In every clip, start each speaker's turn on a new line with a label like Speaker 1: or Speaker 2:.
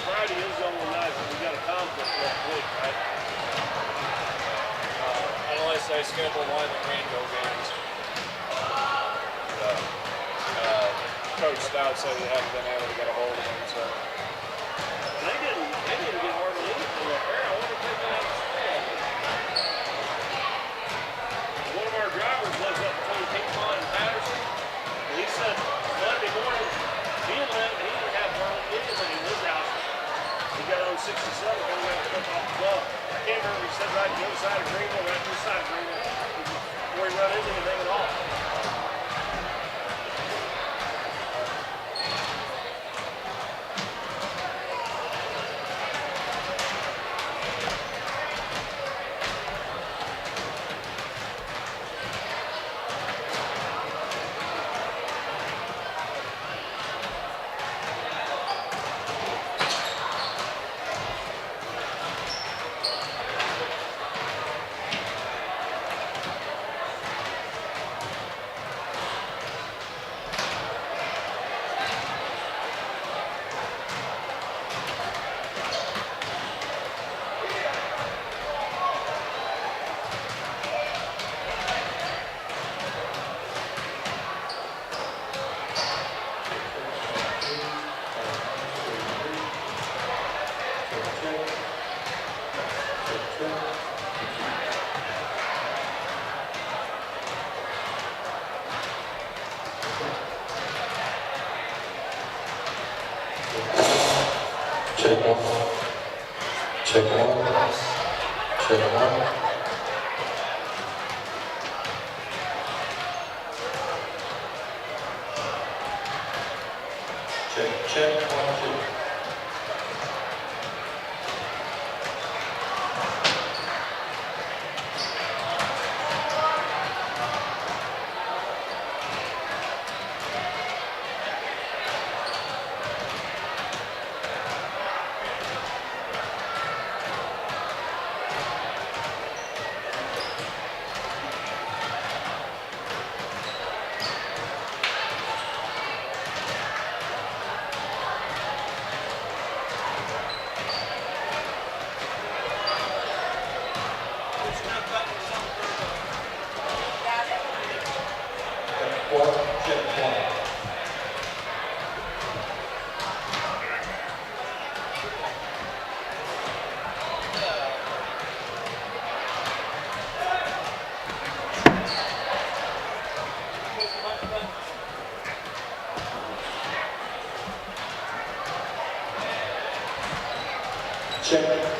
Speaker 1: Friday is the only night when we got a conflict that week, right?
Speaker 2: Unless they schedule one of the Greenville games. Coach Stout said he hadn't been able to get a hold of him, so.
Speaker 1: They didn't get hardly anything up there. I wonder if they got out of stand. One of our drivers lives up between Piedmont and Patterson. And he said Monday morning he didn't have hardly anything in his house. He got on 67 coming out to off the bluff. I can't remember, he said right to the other side of Greenville, right to this side of Greenville, before he run into anything at all.
Speaker 3: Check one. Check one. Check one. Check 1, 2. Check.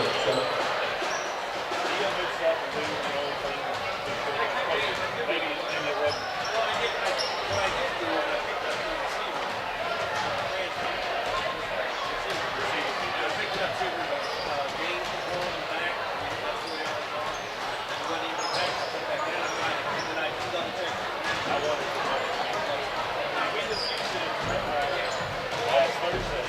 Speaker 3: check.
Speaker 2: He got mixed up and doing the whole thing. Maybe it wasn't. Last Thursday.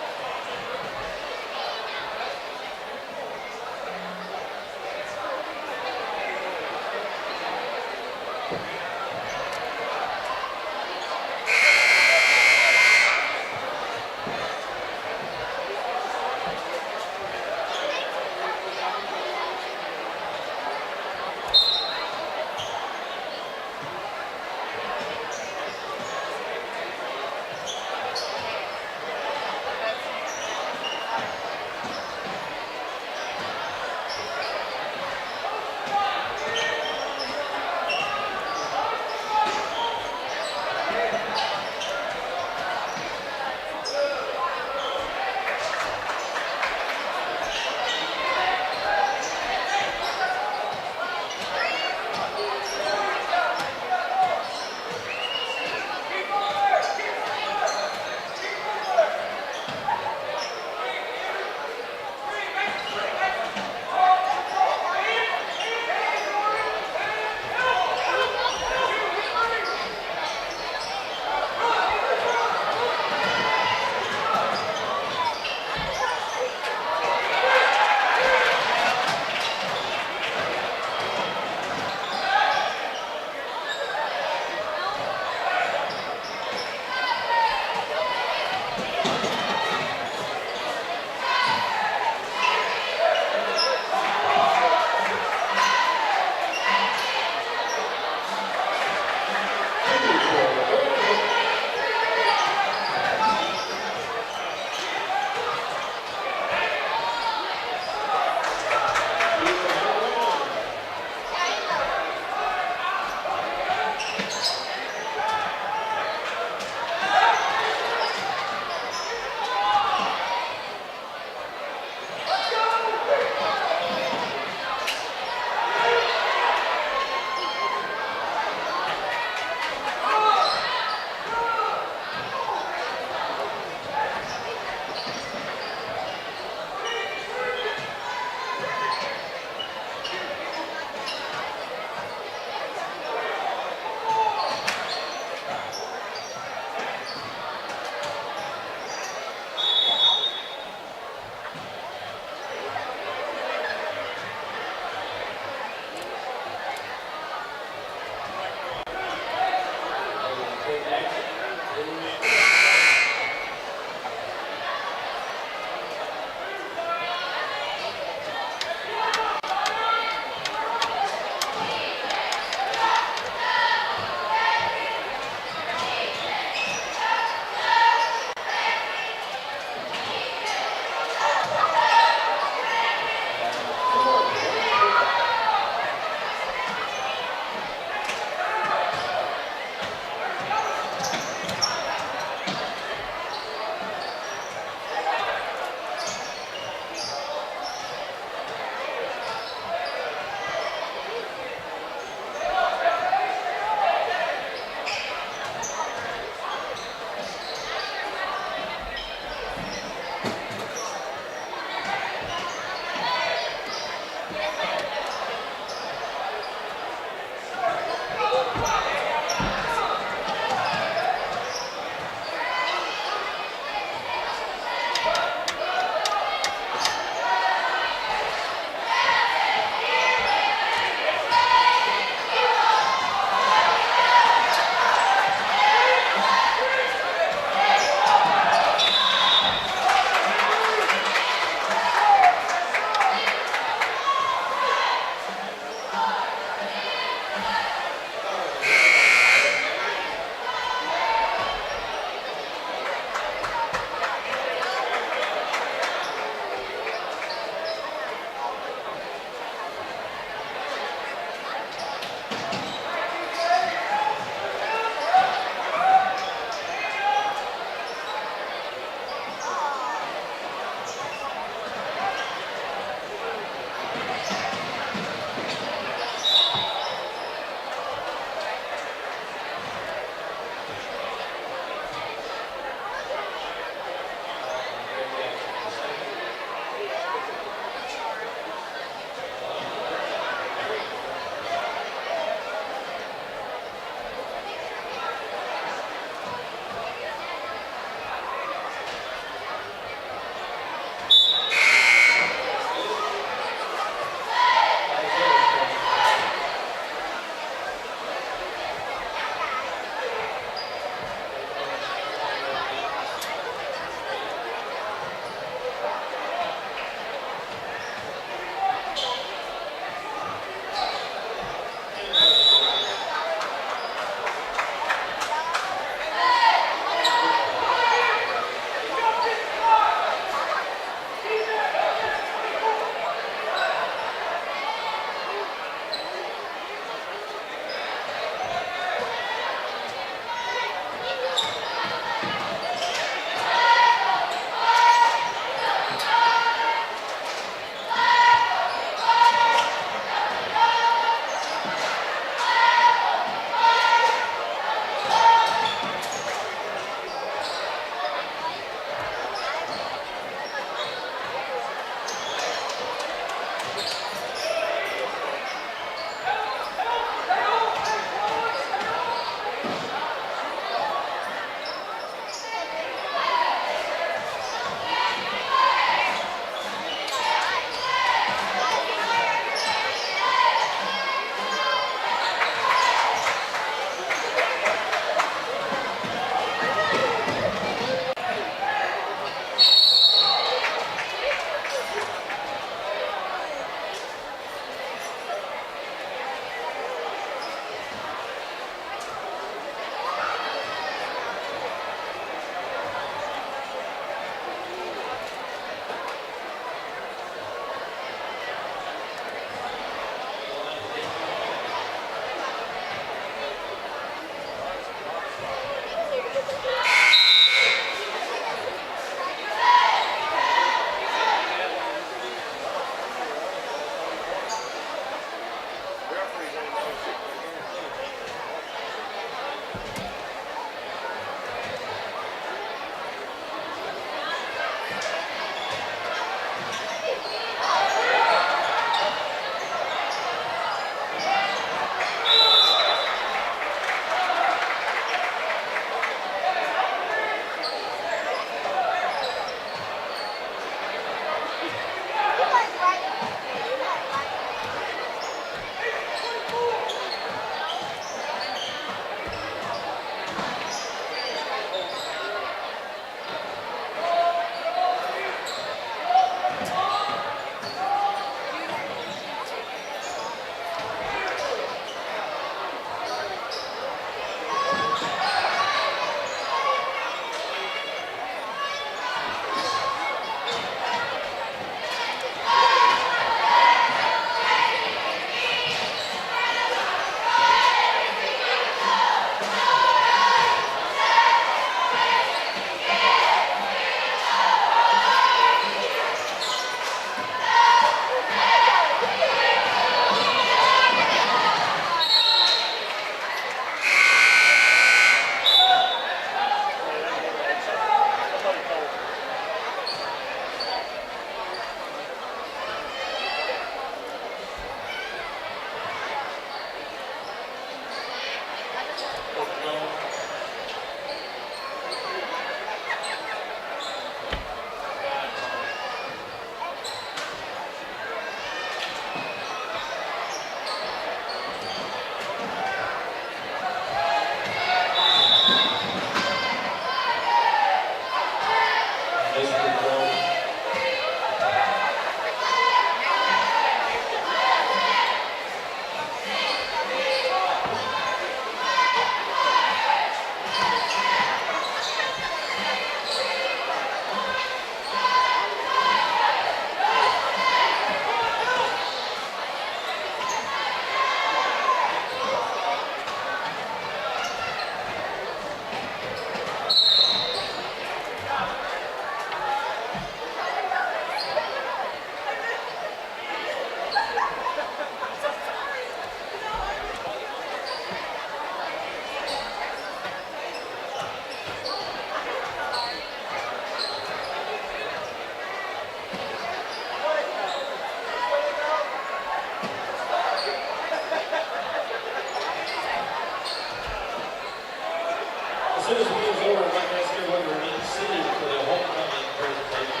Speaker 3: As soon as the meeting's over, I'd like to ask everyone to remain seated for the homecoming presentation.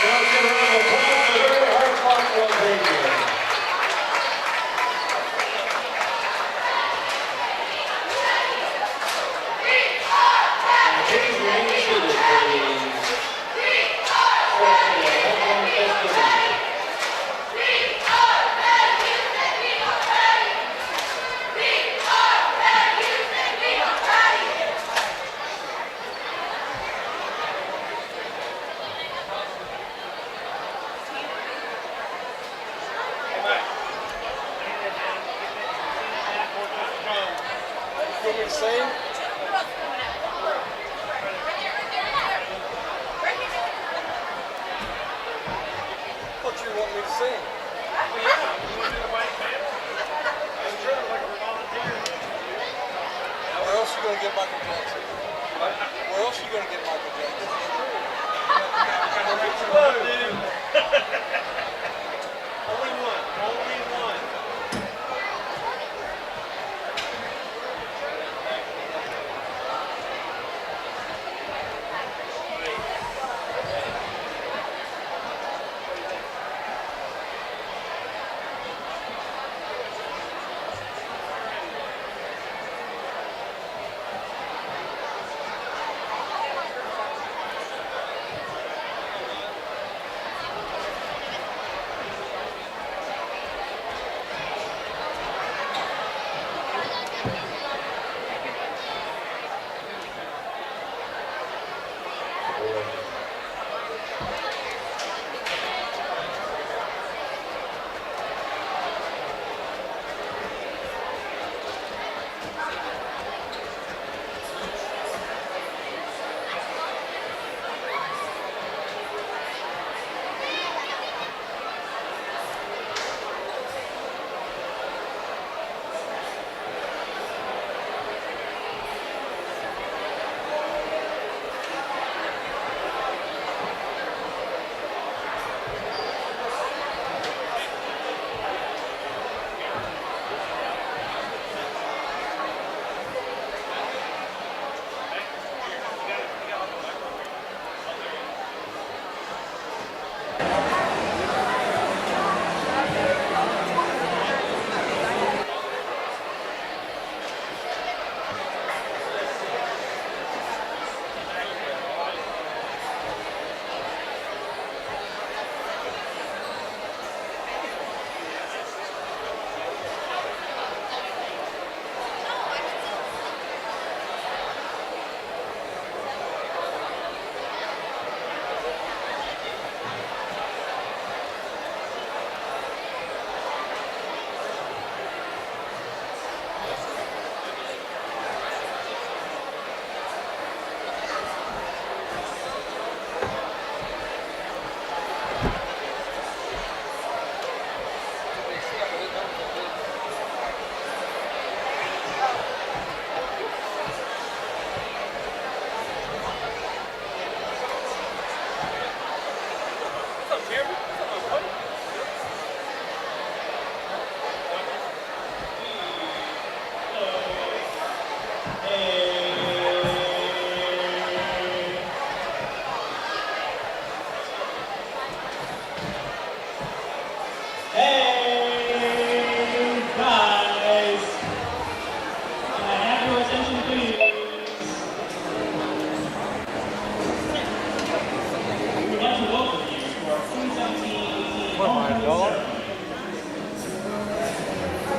Speaker 3: Now let's give a round of applause for the very hard-fought club radio. Please remain seated for the homecoming festivities.
Speaker 2: Sing? What you want me to sing?
Speaker 1: Oh, yeah. You want to do the white man? I'm sure like a volunteer.
Speaker 2: Where else you gonna get Michael Jackson? Where else you gonna get Michael Jackson?
Speaker 1: Whoa, dude. Only one. Only one.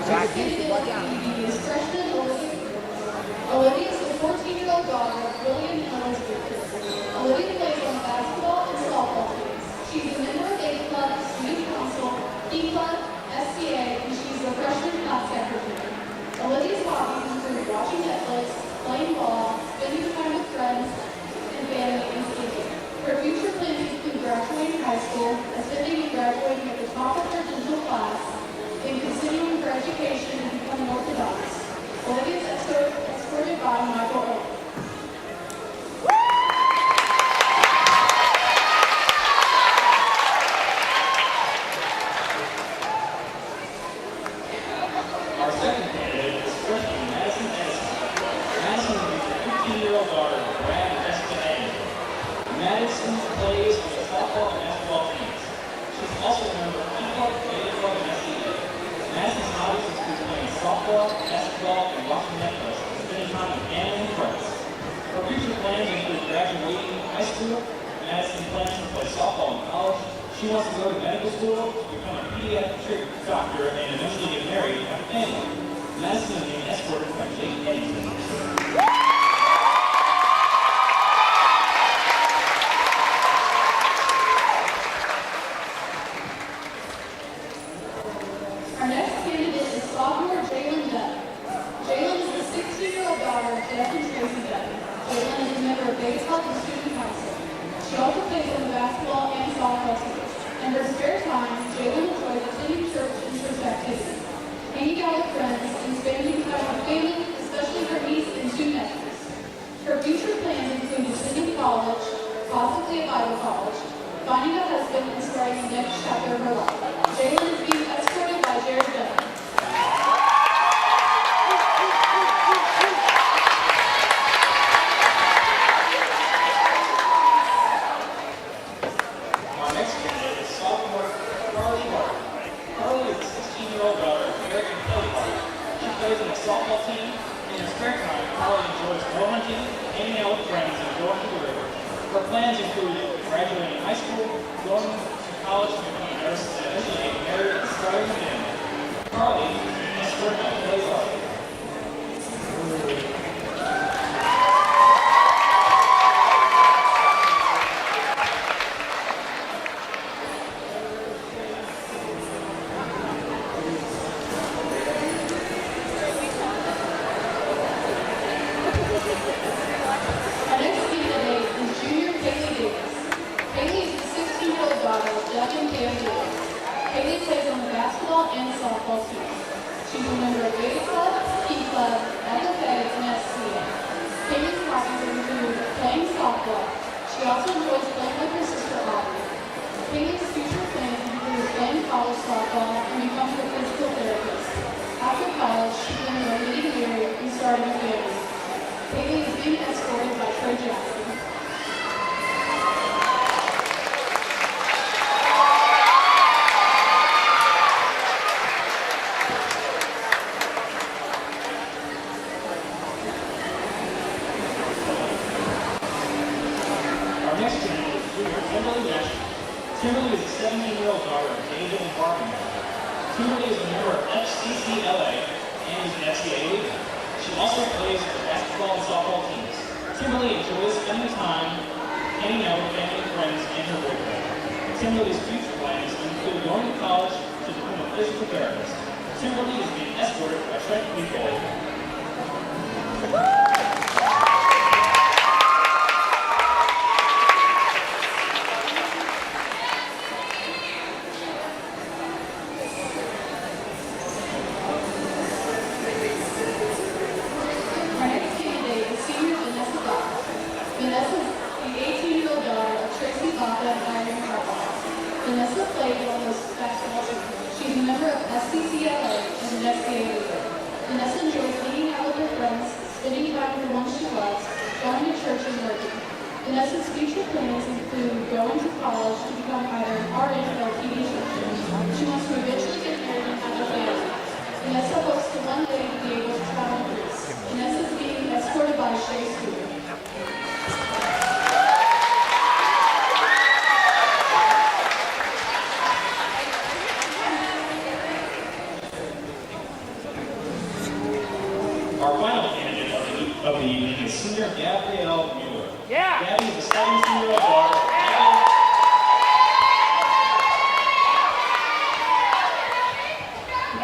Speaker 4: next candidate on the committee is freshman Olivia. Olivia is the 14-year-old daughter of William and Elizabeth. Olivia plays on the basketball and softball teams. She's a member of A Club, Student Council, E Club, SCA, and she's a freshman class secretary. Olivia's hobbies include watching Netflix, playing ball, spending time with friends and family, and skiing. Her future plans include graduating high school, attending and graduating at the top of her digital class, and continuing her education and becoming Orthodox. Olivia is escorted by Michael O.
Speaker 3: Our second candidate is freshman Madison Edison. Madison is the 15-year-old daughter of Brad and Jessica A. Madison plays on the softball and basketball teams. She's also a member of E Club, A Club, and SCA. Madison's hobbies include playing softball, basketball, and watching Netflix, and spending time with family and friends. Her future plans include graduating high school. Madison plans to play softball in college. She wants to go to medical school, become a pediatric doctor, and eventually get married and have a family. Madison is being escorted by Jake Eddington.
Speaker 4: Our next candidate is sophomore Jalen Dunn. Jalen is the 16-year-old daughter of Jeff and Tracy Dunn. Jalen is a member of Base Club and Student Council. She also plays on the basketball and softball teams. In her spare time, Jalen enjoys attending church and church activities, hanging out with friends, and spending time with family, especially her niece and two nephews. Her future plans include attending college, possibly a Bible college, finding a husband, and starting the next chapter of her life. Jalen is being escorted by Jared Dunn.
Speaker 3: Our next candidate is sophomore Carly Martin. Carly is a 16-year-old daughter of Eric and Kelly Martin. She plays on the softball team. In her spare time, Carly enjoys bow hunting, hanging out with friends, and going to the river. Her plans include graduating high school, going to college to become a nurse, and eventually getting married and starting a family. Carly is escorted by Kelly Martin.
Speaker 4: Our next candidate is junior Kaylee Davis. Kaylee is the 16-year-old daughter of Jeff and Cam Davis. Kaylee plays on the basketball and softball teams. She's a member of Beta Club, E Club, FFA, and SCA. Kaylee's hobbies include playing softball. She also enjoys playing with her sister Aubrey. Kaylee's future plans include playing college softball and becoming a physical therapist. After college, she plans on getting married and starting a family. Kaylee is being escorted by Trey Jackson.
Speaker 3: Our next candidate is junior Kimberly Nash. Kimberly is a 17-year-old daughter of David and Barbara. Kimberly is a member of FCCLA and is an FCA leader. She also plays for the basketball and softball teams. Kimberly enjoys spending time hanging out with family and friends and her boyfriend. Kimberly's future plans include going to college to become a physical therapist. Kimberly is being escorted by Trent Nicole.
Speaker 4: Our next candidate is senior Vanessa Baca. Vanessa is the 18-year-old daughter of Tracy Baca and Irene Harbaugh. Vanessa plays on the basketball team. She's a member of SCCLA and an SCA leader. Vanessa enjoys hanging out with her friends, spending time with the ones she loves, going to church and working. Vanessa's future plans include going to college to become either an RN or a pediatrician. She wants to eventually get married and have a family. Vanessa hopes to one day be able to travel to Greece. Vanessa is being escorted by Shay Stewart.
Speaker 3: Our final candidate of the evening is senior Gabrielle Mueller.
Speaker 1: Yeah.
Speaker 3: Gabby is a 17-year-old daughter of Michael.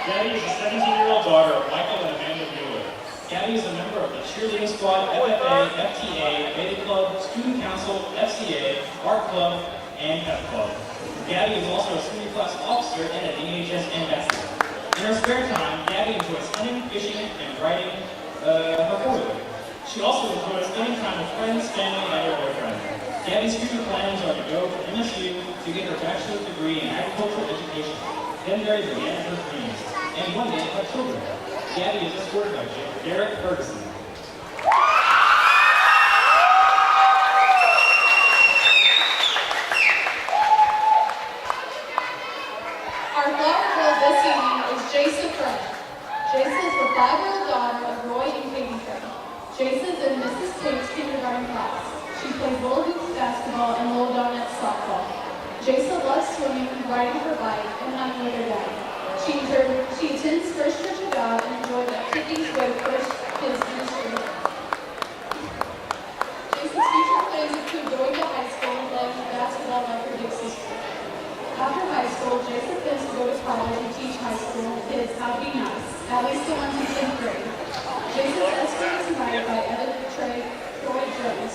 Speaker 3: Gabby is a 17-year-old daughter of Michael and Amanda Mueller. Gabby is a member of the cheerleading squad, FFA, FTA, Beta Club, Student Council, FCA, Art Club, and Pep Club. Gabby is also a senior class officer and a DHS ambassador. In her spare time, Gabby enjoys hunting, fishing, and riding her four-wheeler. She also enjoys spending time with friends, family, and her boyfriend. Gabby's future plans are to go to MSU to get her bachelor's degree in agricultural education, then marry the man of her dreams, and one day have children. Gabby is escorted by Derek Ferguson.
Speaker 4: Our flower girl this evening is Jason Frey. Jason is the 5-year-old daughter of Roy and Katie Frey. Jason's in Mrs. Tate's kindergarten class. She plays roller hoops basketball and Little Donut softball. Jason loves swimming, riding her bike, and hunting with her dad. She attends First Church of God and enjoys activities with First Kids Ministry. Jason's future plans include going to high school and playing basketball like her big sister. After high school, Jason plans to go to college and teach high school kids how to be nice, at least the ones in 10th grade. Jason's escort is invited by Evan Troy Jones.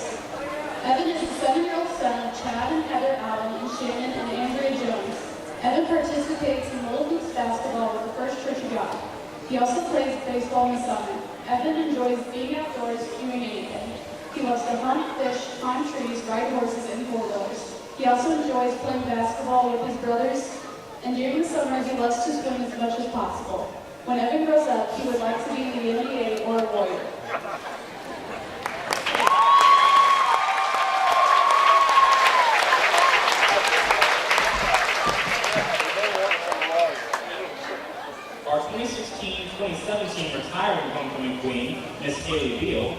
Speaker 4: Evan is the 7-year-old son of Chad and Heather Allen and Shannon and Andrea Jones. Evan participates in Little Hoops basketball with the First Church of God. He also plays baseball in the summer. Evan enjoys being outdoors, doing anything. He loves to hunt, fish, climb trees, ride horses, and four-wheelers. He also enjoys playing basketball with his brothers, and during the summer he loves to swim as much as possible. When Evan grows up, he would like to be in the NBA or a Warrior.
Speaker 3: Our 2016-2017 retiring homecoming queen, Miss Haley Beal.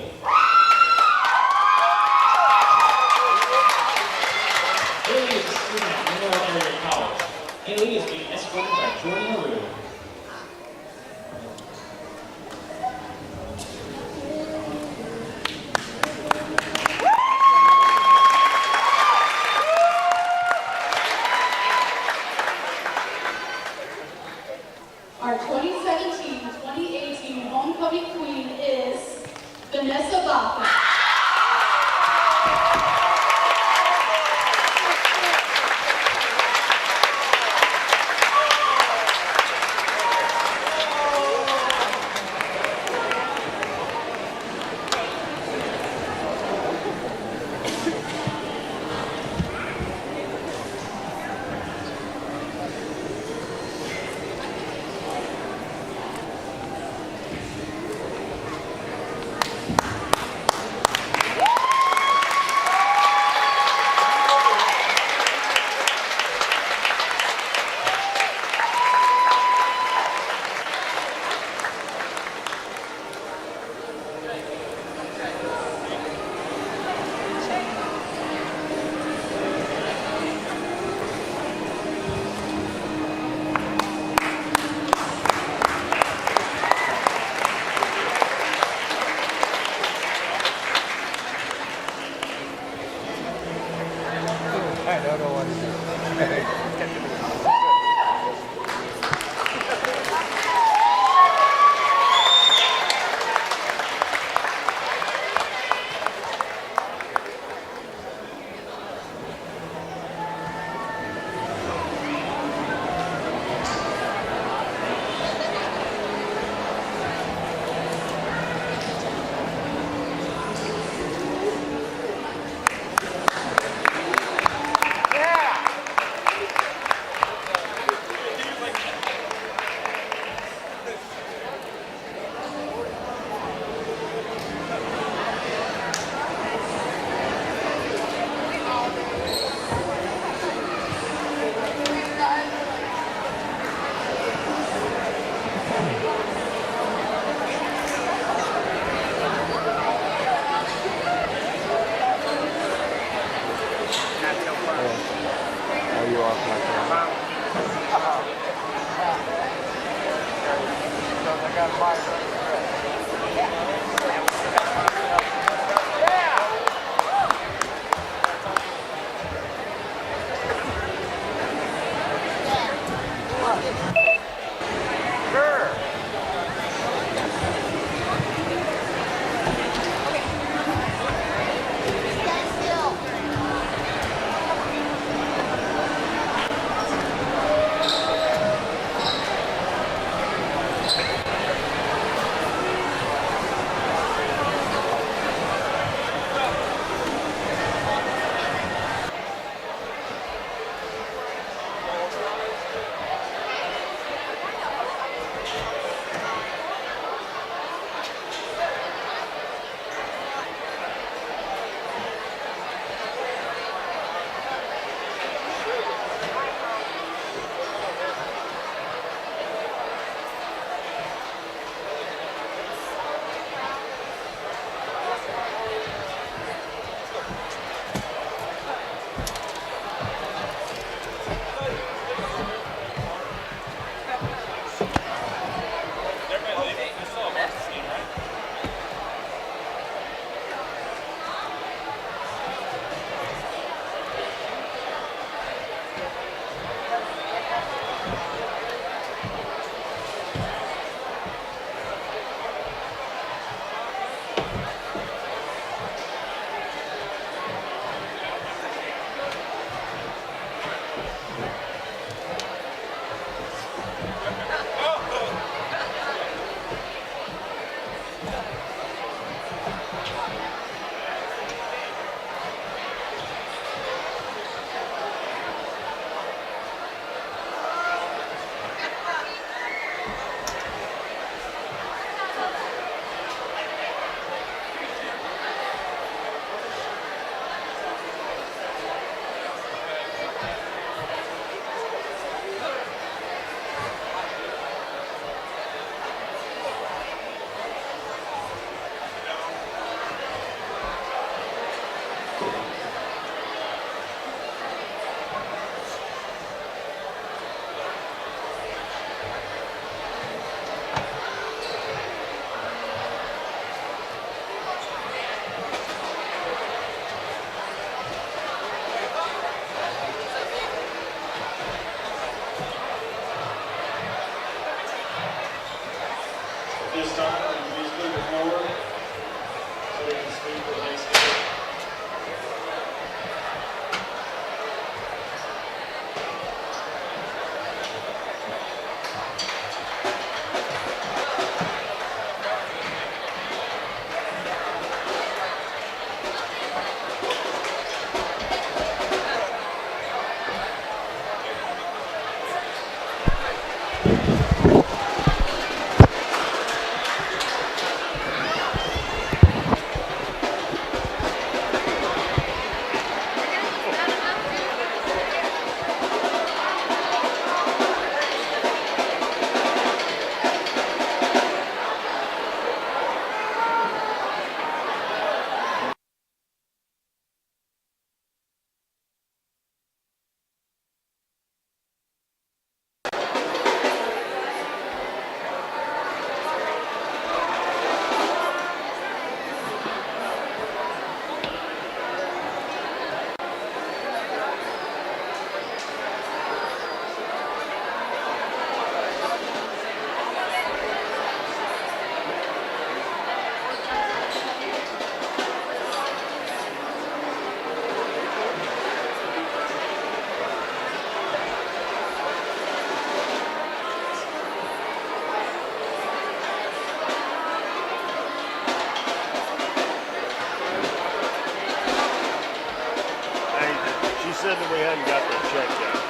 Speaker 3: Haley is a student at Mineral Area College. Haley is being escorted by Jordan LaRue.
Speaker 4: Our 2017-2018 homecoming queen is Vanessa Baca.
Speaker 5: I don't know what to Are you off my camera? I got mine.
Speaker 3: this time, we just move it forward so they can speak for the next game.
Speaker 1: Hey, she said that we hadn't got that check yet.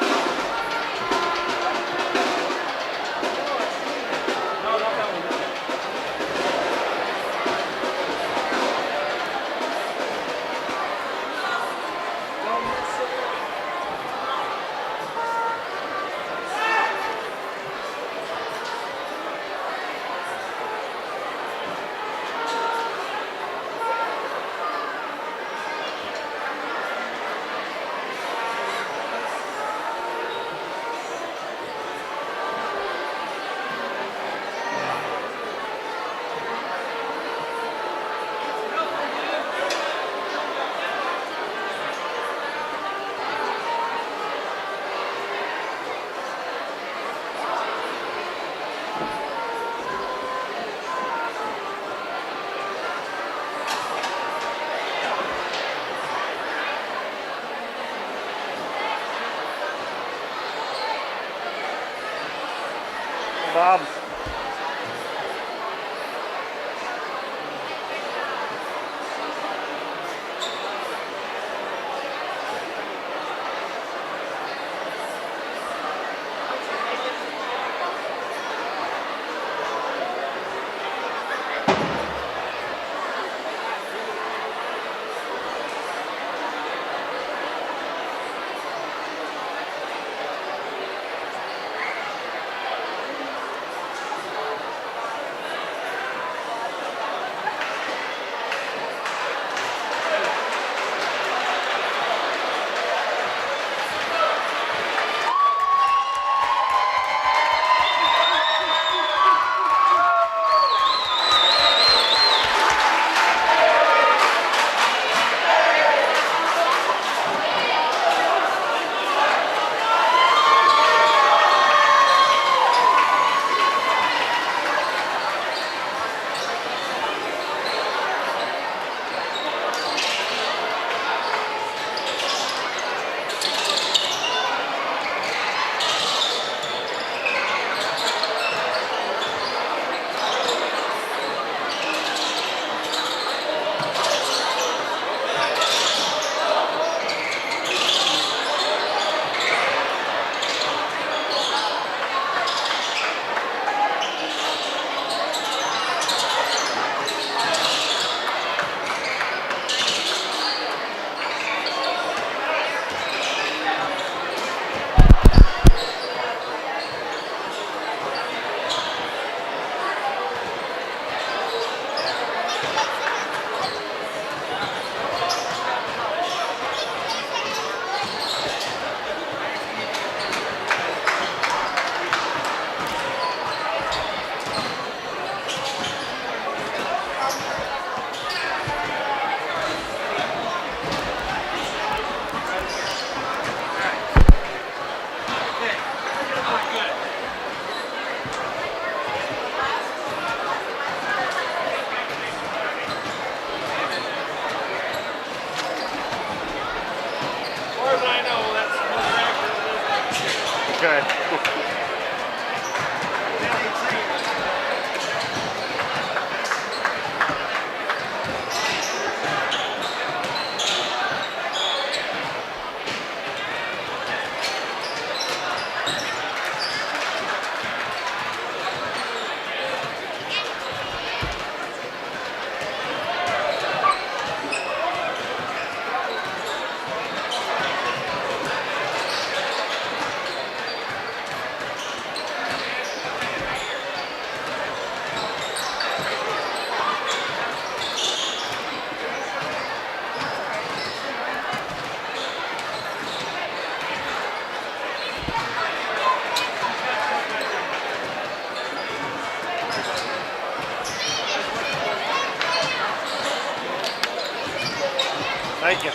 Speaker 5: Thank you.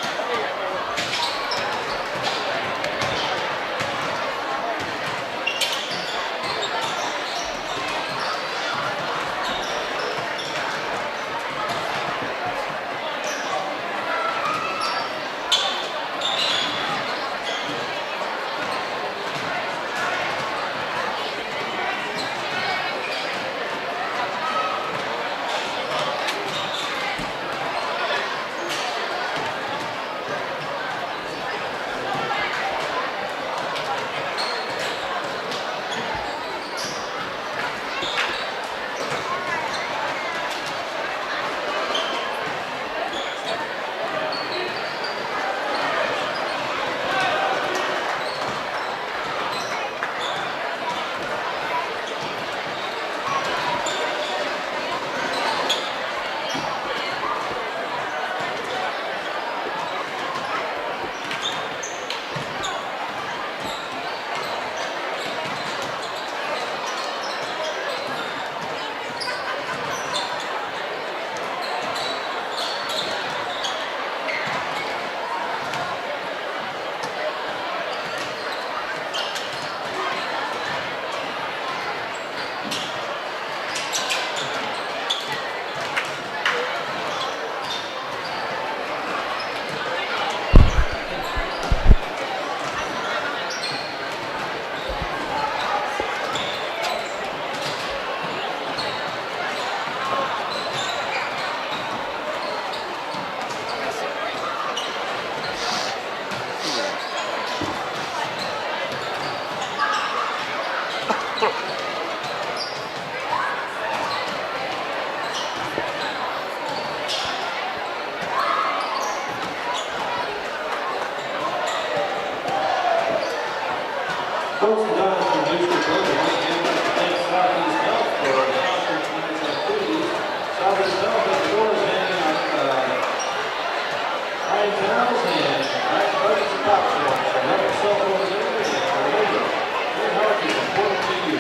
Speaker 3: Coach Doniphan introduced the program and would like to thank Southeast Health for sponsoring tonight's activities. Southeast Health has doors hanging out Ryan Towns and Ryan Coaches and Popcorn. So have yourself over there and remember, your health is important to you.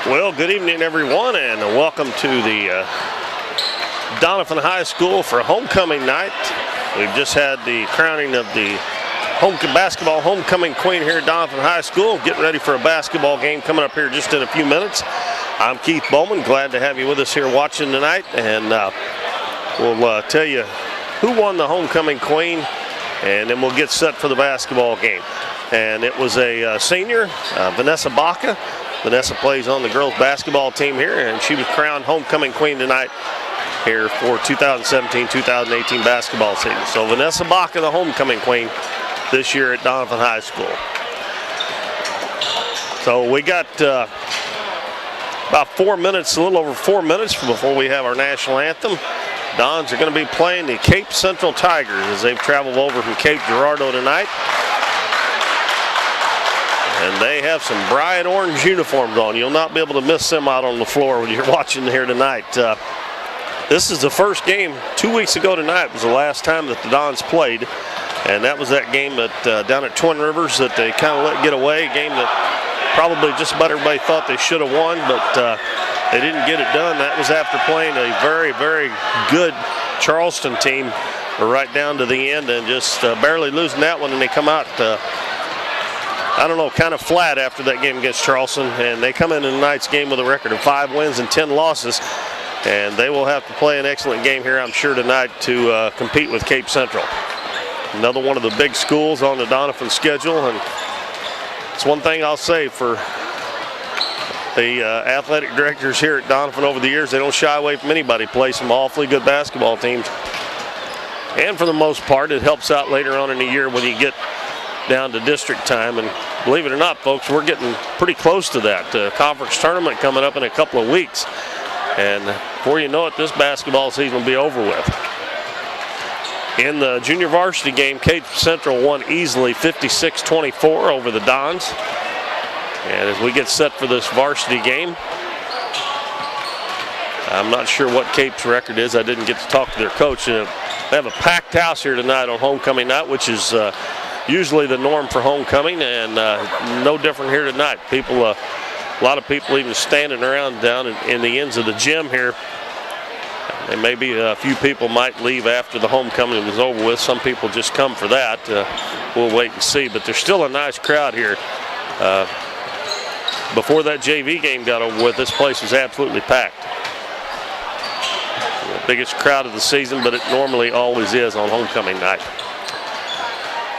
Speaker 1: Well, good evening, everyone, and welcome to the Doniphan High School for homecoming night. We've just had the crowning of the basketball homecoming queen here at Doniphan High School. Getting ready for a basketball game coming up here just in a few minutes. I'm Keith Bowman, glad to have you with us here watching tonight, and we'll tell you who won the homecoming queen, and then we'll get set for the basketball game. and it was a senior, Vanessa Baca. Vanessa plays on the girls basketball team here, and she was crowned homecoming queen tonight here for 2017-2018 basketball season. So Vanessa Baca, the homecoming queen this year at Doniphan High School. So we got about 4 minutes, a little over 4 minutes before we have our national anthem. Dons are going to be playing the Cape Central Tigers as they've traveled over from Cape Girardeau tonight. And they have some bright orange uniforms on. You'll not be able to miss them out on the floor when you're watching here tonight. This is the first game. 2 weeks ago tonight was the last time that the Dons played. And that was that game down at Twin Rivers that they kind of let get away. A game that probably just about everybody thought they should have won, but they didn't get it done. That was after playing a very, very good Charleston team right down to the end and just barely losing that one. And they come out, I don't know, kind of flat after that game against Charleston. And they come into tonight's game with a record of 5 wins and 10 losses. And they will have to play an excellent game here, I'm sure, tonight to compete with Cape Central. Another one of the big schools on the Doniphan schedule. And it's one thing I'll say for the athletic directors here at Doniphan over the years, they don't shy away from anybody. Play some awfully good basketball teams. And for the most part, it helps out later on in the year when you get down to district time. And believe it or not, folks, we're getting pretty close to that. Conference tournament coming up in a couple of weeks. And before you know it, this basketball season will be over with. In the junior varsity game, Cape Central won easily 56-24 over the Dons. And as we get set for this varsity game, I'm not sure what Cape's record is. I didn't get to talk to their coach. They have a packed house here tonight on homecoming night, which is usually the norm for homecoming, and no different here tonight. People, a lot of people even standing around down in the ends of the gym here. And maybe a few people might leave after the homecoming was over with. Some people just come for that. We'll wait and see. But there's still a nice crowd here. Before that JV game got over with, this place was absolutely packed. The biggest crowd of the season, but it normally always is on homecoming night.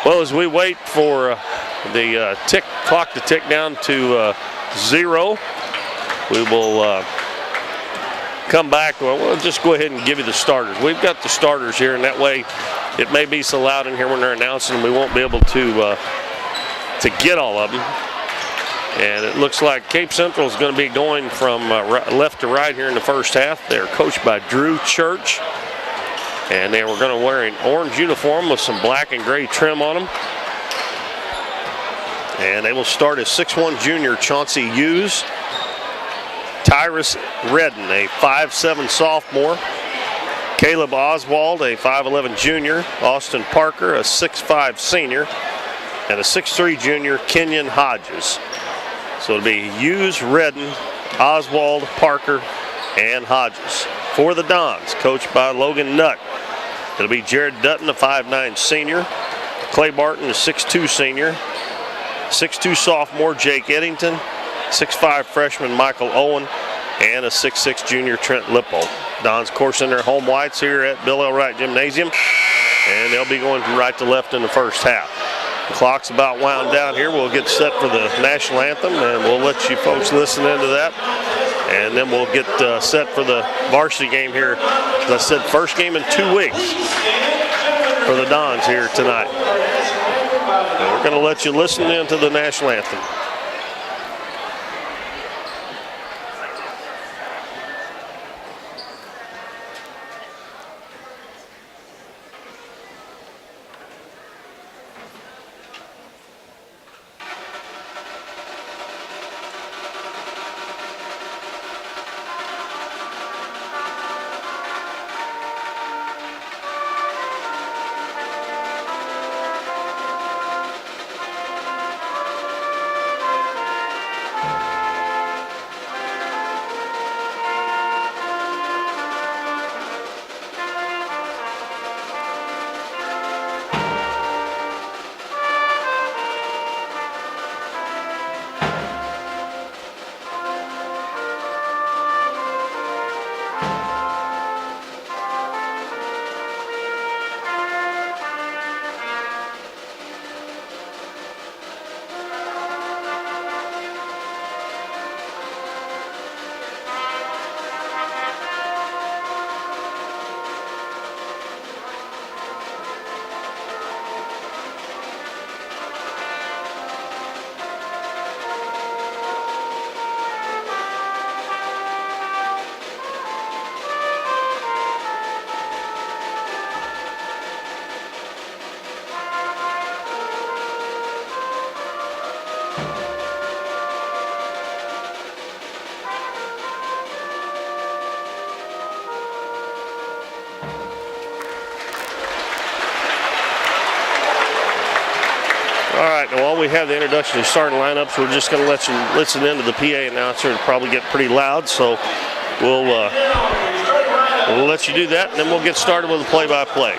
Speaker 1: Well, as we wait for the clock to tick down to 0, we will come back. Well, we'll just go ahead and give you the starters. We've got the starters here, and that way it may be so loud in here when they're announcing we won't be able to get all of them. And it looks like Cape Central is going to be going from left to right here in the first half. They're coached by Drew Church, and they were going to wear an orange uniform with some black and gray trim on them. And they will start as 6'1" junior Chauncey Hughes, Tyrus Redden, a 5'7" sophomore, Caleb Oswald, a 5'11" junior, Austin Parker, a 6'5" senior, and a 6'3" junior, Kenyon Hodges. So it'll be Hughes, Redden, Oswald, Parker, and Hodges. For the Dons, coached by Logan Nutt, it'll be Jared Dutton, a 5'9" senior, Clay Barton, a 6'2" senior, 6'2" sophomore, Jake Eddington, 6'5" freshman Michael Owen, and a 6'6" junior Trent Lippo. Dons, of course, in their home whites here at Bill L. Wright Gymnasium, and they'll be going from right to left in the first half. The clock's about wound down here. We'll get set for the national anthem, and we'll let you folks listen into that. And then we'll get set for the varsity game here. As I said, first game in 2 weeks for the Dons here tonight. And we're going to let you listen into the national anthem. All right, now while we have the introduction of starting lineups, we're just going to let you listen into the PA announcer. It'll probably get pretty loud, so we'll let you do that, and then we'll get started with the play-by-play.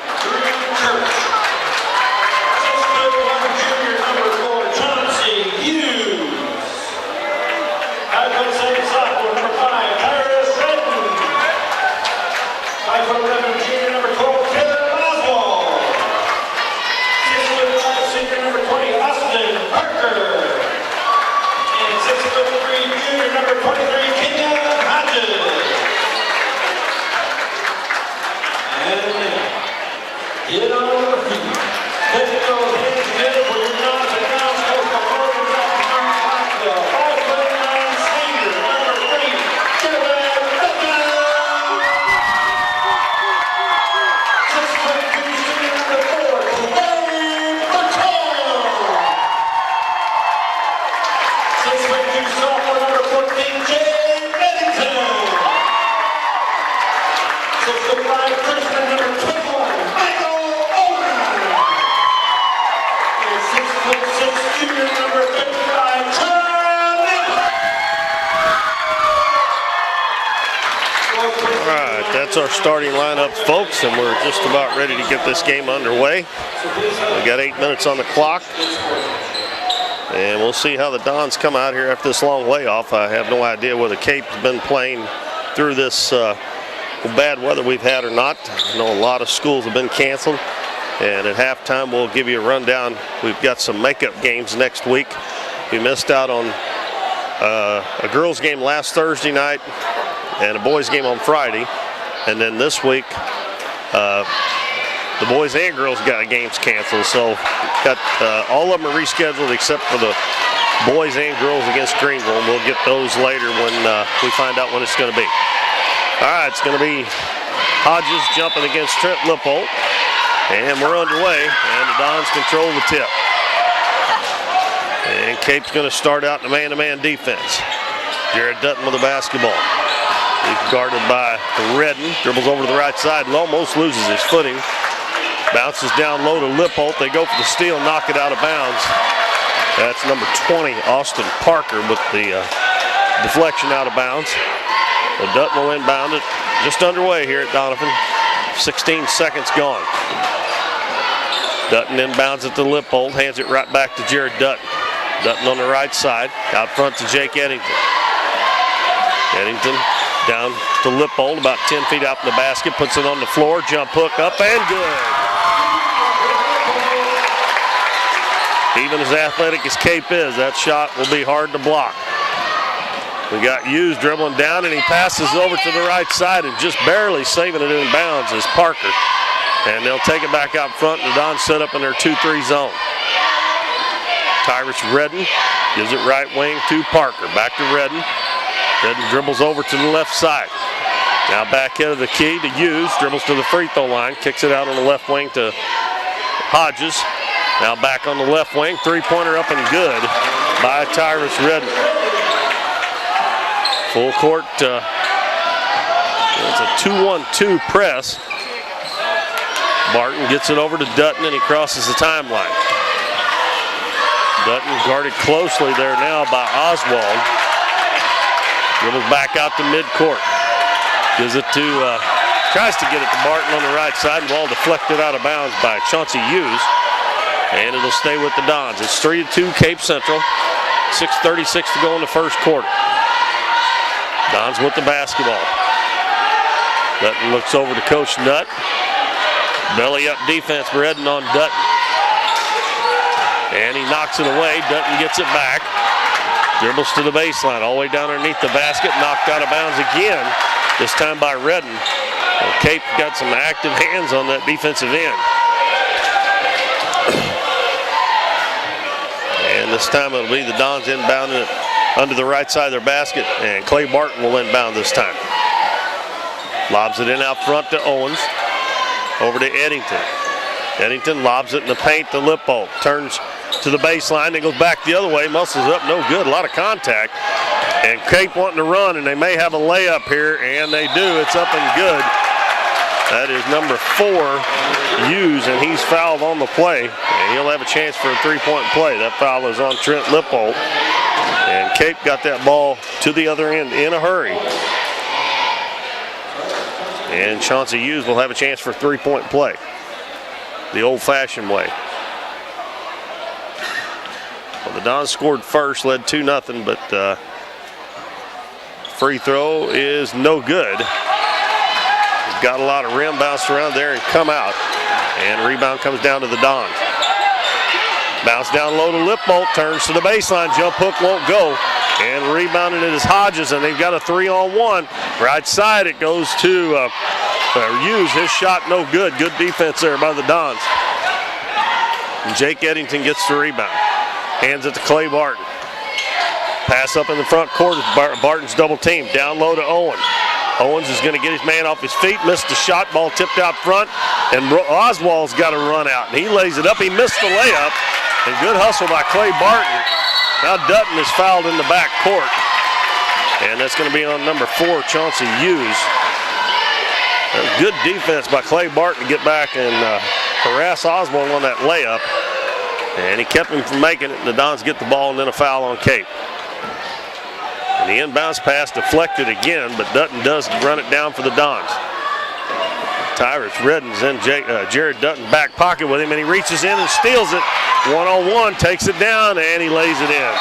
Speaker 1: That's our starting lineup, folks, and we're just about ready to get this game underway. We got 8 minutes on the clock, and we'll see how the Dons come out here after this long layoff. I have no idea whether Cape's been playing through this bad weather we've had or not. I know a lot of schools have been canceled, and at halftime we'll give you a rundown. We've got some makeup games next week. We missed out on a girls game last Thursday night and a boys game on Friday. And then this week, the boys and girls got games canceled. So got all of them are rescheduled except for the boys and girls against Greenville. We'll get those later when we find out when it's going to be. All right, it's going to be Hodges jumping against Trent Lippold. And we're underway, and the Dons control the tip. And Cape's going to start out in the man-to-man defense. Jared Dutton with the basketball. He's guarded by Redden. Dribbles over to the right side and almost loses his footing. Bounces down low to Lippold. They go for the steal, knock it out of bounds. That's number 20, Austin Parker, with the deflection out of bounds. So Dutton will inbound it. Just underway here at Doniphan. 16 seconds gone. Dutton inbounds it to Lippold. Hands it right back to Jared Dutton. Dutton on the right side. Out front to Jake Eddington. Eddington down to Lippold, about 10 feet out from the basket, puts it on the floor, jump hook up and good. Even as athletic as Cape is, that shot will be hard to block. We got Hughes dribbling down, and he passes over to the right side and just barely saving it in bounds is Parker. And they'll take it back out front, and the Dons set up in their 2-3 zone. Tyrus Redden gives it right wing to Parker. Back to Redden. Redden dribbles over to the left side. Now back head of the key to Hughes. Dribbles to the free throw line. Kicks it out on the left wing to Hodges. Now back on the left wing. Three-pointer up and good by Tyrus Redden. Full court. It's a 2-1-2 press. Barton gets it over to Dutton, and he crosses the timeline. Dutton guarded closely there now by Oswald. Dribbles back out to midcourt. Gives it to, tries to get it to Barton on the right side. Ball deflected out of bounds by Chauncey Hughes. And it'll stay with the Dons. It's 3-2 Cape Central. 6:36 to go in the first quarter. Dons with the basketball. Dutton looks over to Coach Nutt. Belly up defense, Redden on Dutton. And he knocks it away. Dutton gets it back. Dribbles to the baseline, all the way down underneath the basket, knocked out of bounds again, this time by Redden. Well, Cape got some active hands on that defensive end. And this time it'll be the Dons inbounding it under the right side of their basket, and Clay Barton will inbound this time. Lobs it in out front to Owens, over to Eddington. Eddington lobs it in the paint to Lippold, turns to the baseline, then goes back the other way, muscles up, no good, a lot of contact. And Cape wanting to run, and they may have a layup here, and they do. It's up and good. That is number 4, Hughes, and he's fouled on the play. And he'll have a chance for a 3-point play. That foul is on Trent Lippold. And Cape got that ball to the other end in a hurry. And Chauncey Hughes will have a chance for a 3-point play. The old-fashioned way. Well, the Dons scored first, led 2-0, but free throw is no good. Got a lot of rim bounced around there and come out. And rebound comes down to the Dons. Bounce down low to Lippold, turns to the baseline, jump hook won't go. And rebounded it is Hodges, and they've got a 3-on-1. Right side, it goes to Hughes. His shot no good. Good defense there by the Dons. And Jake Eddington gets the rebound. Hands it to Clay Barton. Pass up in the front court. Barton's double team. Down low to Owen. Owens is going to get his man off his feet. Missed the shot. Ball tipped out front. And Oswald's got to run out. And he lays it up. He missed the layup. And good hustle by Clay Barton. Now Dutton is fouled in the back court. And that's going to be on number 4, Chauncey Hughes. Good defense by Clay Barton to get back and harass Oswald on that layup. And he kept him from making it. And the Dons get the ball and then a foul on Cape. And the inbounds pass deflected again, but Dutton does run it down for the Dons. Tyrus Redden's in Jared Dutton back pocket with him, and he reaches in and steals it. 1-on-1, takes it down, and he lays it in.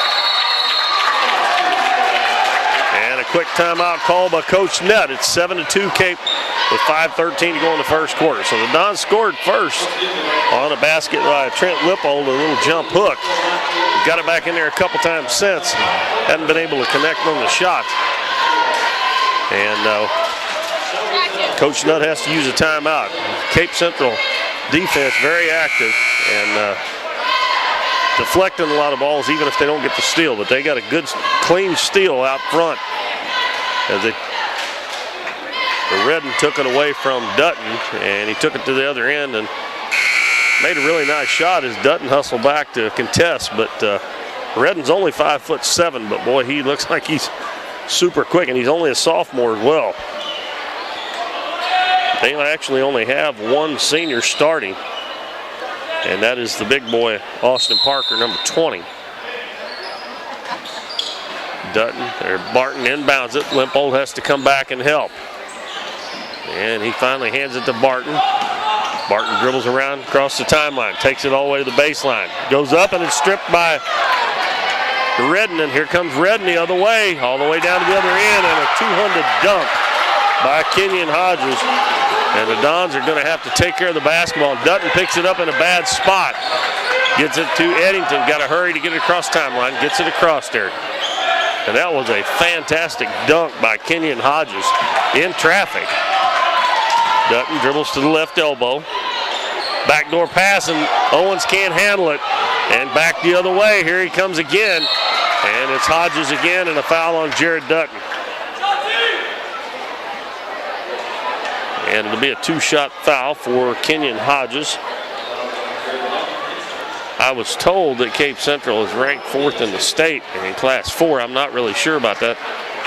Speaker 1: And a quick timeout called by Coach Nutt. It's 7-2 Cape with 5:13 to go in the first quarter. So the Dons scored first on a basket by Trent Lippold, a little jump hook. Got it back in there a couple times since. Hadn't been able to connect on the shot. And Coach Nutt has to use a timeout. Cape Central defense very active and deflecting a lot of balls even if they don't get the steal. But they got a good, clean steal out front. As Redden took it away from Dutton, and he took it to the other end and made a really nice shot as Dutton hustled back to contest. But Redden's only 5'7", but boy, he looks like he's super quick, and he's only a sophomore as well. They actually only have one senior starting, and that is the big boy, Austin Parker, number 20. Barton inbounds it. Lippold has to come back and help. And he finally hands it to Barton. Barton dribbles around across the timeline, takes it all the way to the baseline. Goes up and it's stripped by Redden, and here comes Redden the other way, all the way down to the other end, and a two-handed dunk by Kenyon Hodges. And the Dons are going to have to take care of the basketball. Dutton picks it up in a bad spot. Gets it to Eddington. Got to hurry to get it across timeline. Gets it across there. And that was a fantastic dunk by Kenyon Hodges in traffic. Dutton dribbles to the left elbow. Backdoor pass, and Owens can't handle it. And back the other way. Here he comes again. And it's Hodges again, and a foul on Jared Dutton. And it'll be a two-shot foul for Kenyon Hodges. I was told that Cape Central is ranked 4th in the state in Class 4. I'm not really sure about that.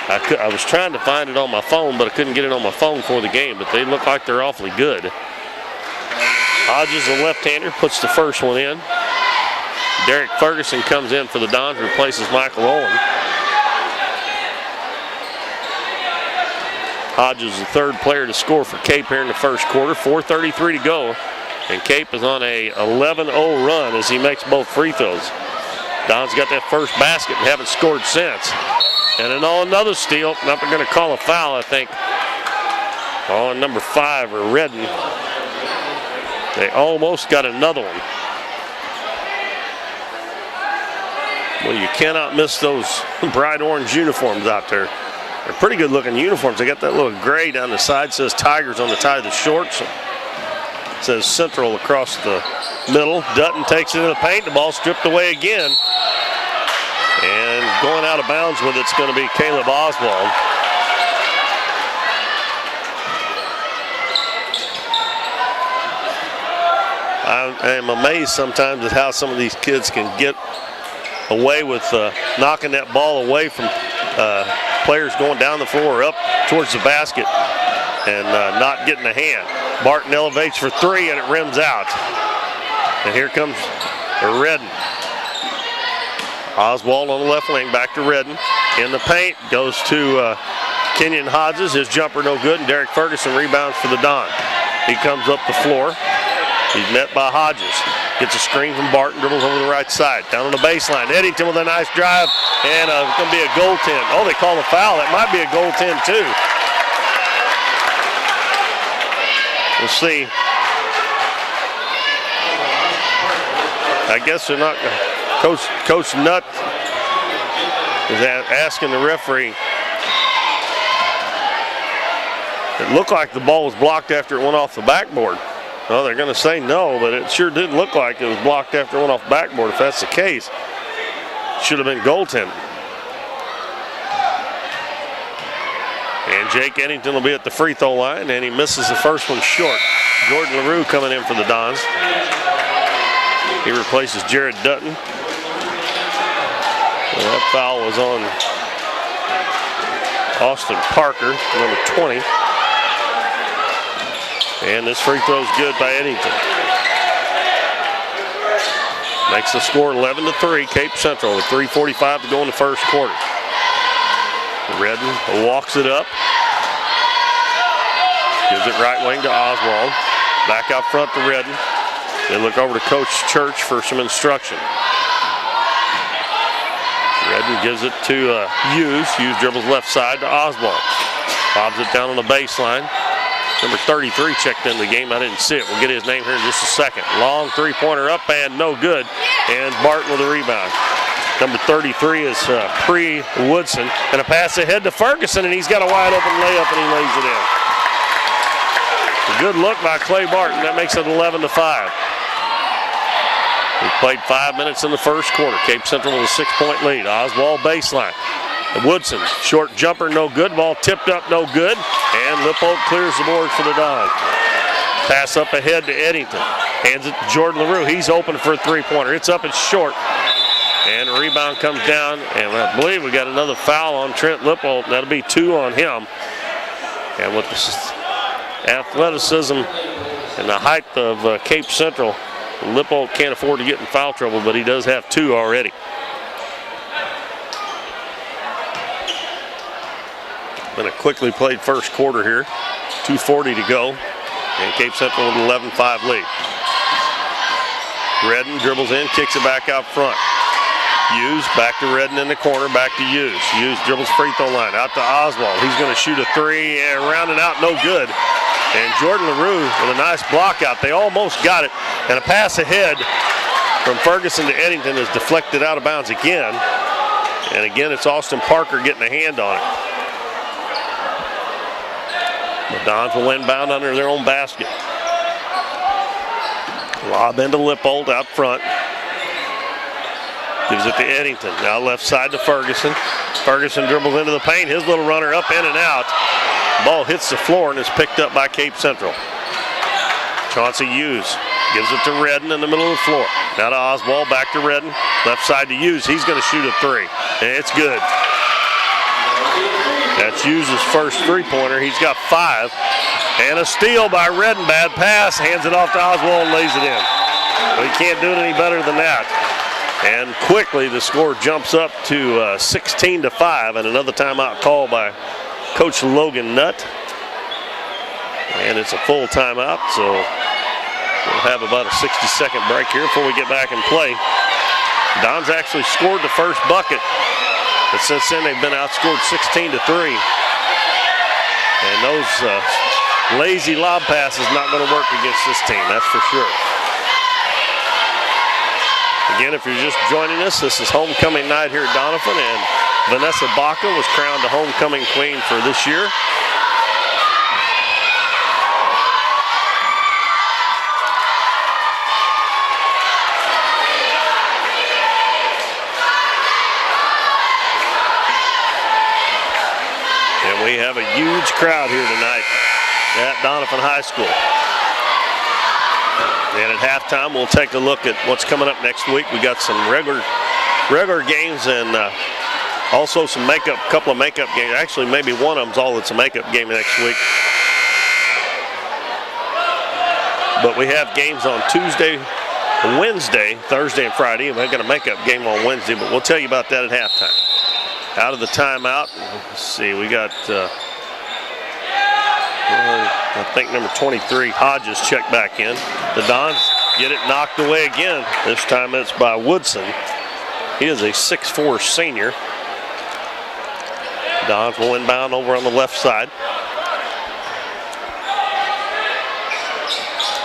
Speaker 1: I was trying to find it on my phone, but I couldn't get it on my phone for the game. But they look like they're awfully good. Hodges, a left-hander, puts the first one in. Derek Ferguson comes in for the Dons, replaces Michael Owen. Hodges, the third player to score for Cape here in the first quarter. 4:33 to go. And Cape is on a 11-0 run as he makes both free throws. Dons got that first basket and haven't scored since. And another steal. Now they're going to call a foul, I think, on number 5, or Redden. They almost got another one. Well, you cannot miss those bright orange uniforms out there. They're pretty good looking uniforms. They got that little gray down the side, says Tigers on the tie of the shorts. It says Central across the middle. Dutton takes it in the paint. The ball stripped away again. And going out of bounds with it's going to be Caleb Oswald. I am amazed sometimes at how some of these kids can get away with knocking that ball away from players going down the floor up towards the basket. and not getting a hand. Barton elevates for three, and it rims out. And here comes Redden. Oswald on the left wing, back to Redden. In the paint, goes to Kenyon Hodges. His jumper no good, and Derek Ferguson rebounds for the Don. He comes up the floor. He's met by Hodges. Gets a screen from Barton, dribbles over the right side. Down on the baseline. Eddington with a nice drive, and it's going to be a goaltend. Oh, they call a foul. That might be a goaltend, too. We'll see. I guess they're not. Coach Nutt is asking the referee. It looked like the ball was blocked after it went off the backboard. Well, they're going to say no, but it sure didn't look like it was blocked after it went off the backboard. If that's the case, it should have been goaltending. And Jake Eddington will be at the free throw line, and he misses the first one short. Jordan LaRue coming in for the Dons. He replaces Jared Dutton. Well, that foul was on Austin Parker, number 20. And this free throw is good by Eddington. Makes the score 11-3, Cape Central with 3:45 to go in the first quarter. Redden walks it up. Gives it right wing to Oswald. Back out front to Redden. They look over to Coach Church for some instruction. Redden gives it to Hughes. Hughes dribbles left side to Oswald. Bobs it down on the baseline. Number 33 checked into the game. I didn't see it. We'll get his name here in just a second. Long three-pointer up and no good. And Barton with a rebound. Number 33 is Pre Woodson. And a pass ahead to Ferguson, and he's got a wide open layup, and he lays it in. A good look by Clay Barton. That makes it 11-5. We played 5 minutes in the first quarter. Cape Central with a 6-point lead. Oswald baseline. Woodson, short jumper, no good. Ball tipped up, no good. And Lippold clears the board for the Dons. Pass up ahead to Eddington. Hands it to Jordan LaRue. He's open for a three-pointer. It's up and short. And the rebound comes down. And I believe we got another foul on Trent Lippold. That'll be 2 on him. And with the athleticism and the height of Cape Central, Lippold can't afford to get in foul trouble, but he does have 2 already. Been a quickly played first quarter here. 2:40 to go. And Cape Central with an 11-5 lead. Redden dribbles in, kicks it back out front. Hughes back to Redden in the corner, back to Hughes. Hughes dribbles free throw line, out to Oswald. He's going to shoot a three, and rounding out, no good. And Jordan LaRue with a nice block out. They almost got it. And a pass ahead from Ferguson to Eddington is deflected out of bounds again. And again, it's Austin Parker getting a hand on it. The Dons will inbound under their own basket. Lob into Lippold out front. Gives it to Eddington. Now left side to Ferguson. Ferguson dribbles into the paint. His little runner up, in and out. Ball hits the floor and is picked up by Cape Central. Chauncey Hughes gives it to Redden in the middle of the floor. Now to Oswald, back to Redden. Left side to Hughes. He's going to shoot a three. And it's good. That's Hughes' first three-pointer. He's got 5. And a steal by Redden. Bad pass. Hands it off to Oswald and lays it in. But he can't do it any better than that. And quickly the score jumps up to 16-5. And another timeout call by Coach Logan Nutt. And it's a full timeout, so we'll have about a 60-second break here before we get back and play. Dons actually scored the first bucket, but since then they've been outscored 16-3. And those lazy lob passes not going to work against this team, that's for sure. Again, if you're just joining us, this is homecoming night here at Doniphan, and Vanessa Baca was crowned the homecoming queen for this year. And we have a huge crowd here tonight at Doniphan High School. And at halftime, we'll take a look at what's coming up next week. We got some regular games and also some couple of makeup games. Actually, maybe one of them's all that's a makeup game next week. but we have games on Tuesday, Wednesday, Thursday, and Friday. We're going to make up game on Wednesday, but we'll tell you about that at halftime. Out of the timeout, let's see, we got, I think number 23, Hodges, checked back in. The Dons get it knocked away again. This time it's by Woodson. He is a 6'4" senior. Dons will inbound over on the left side.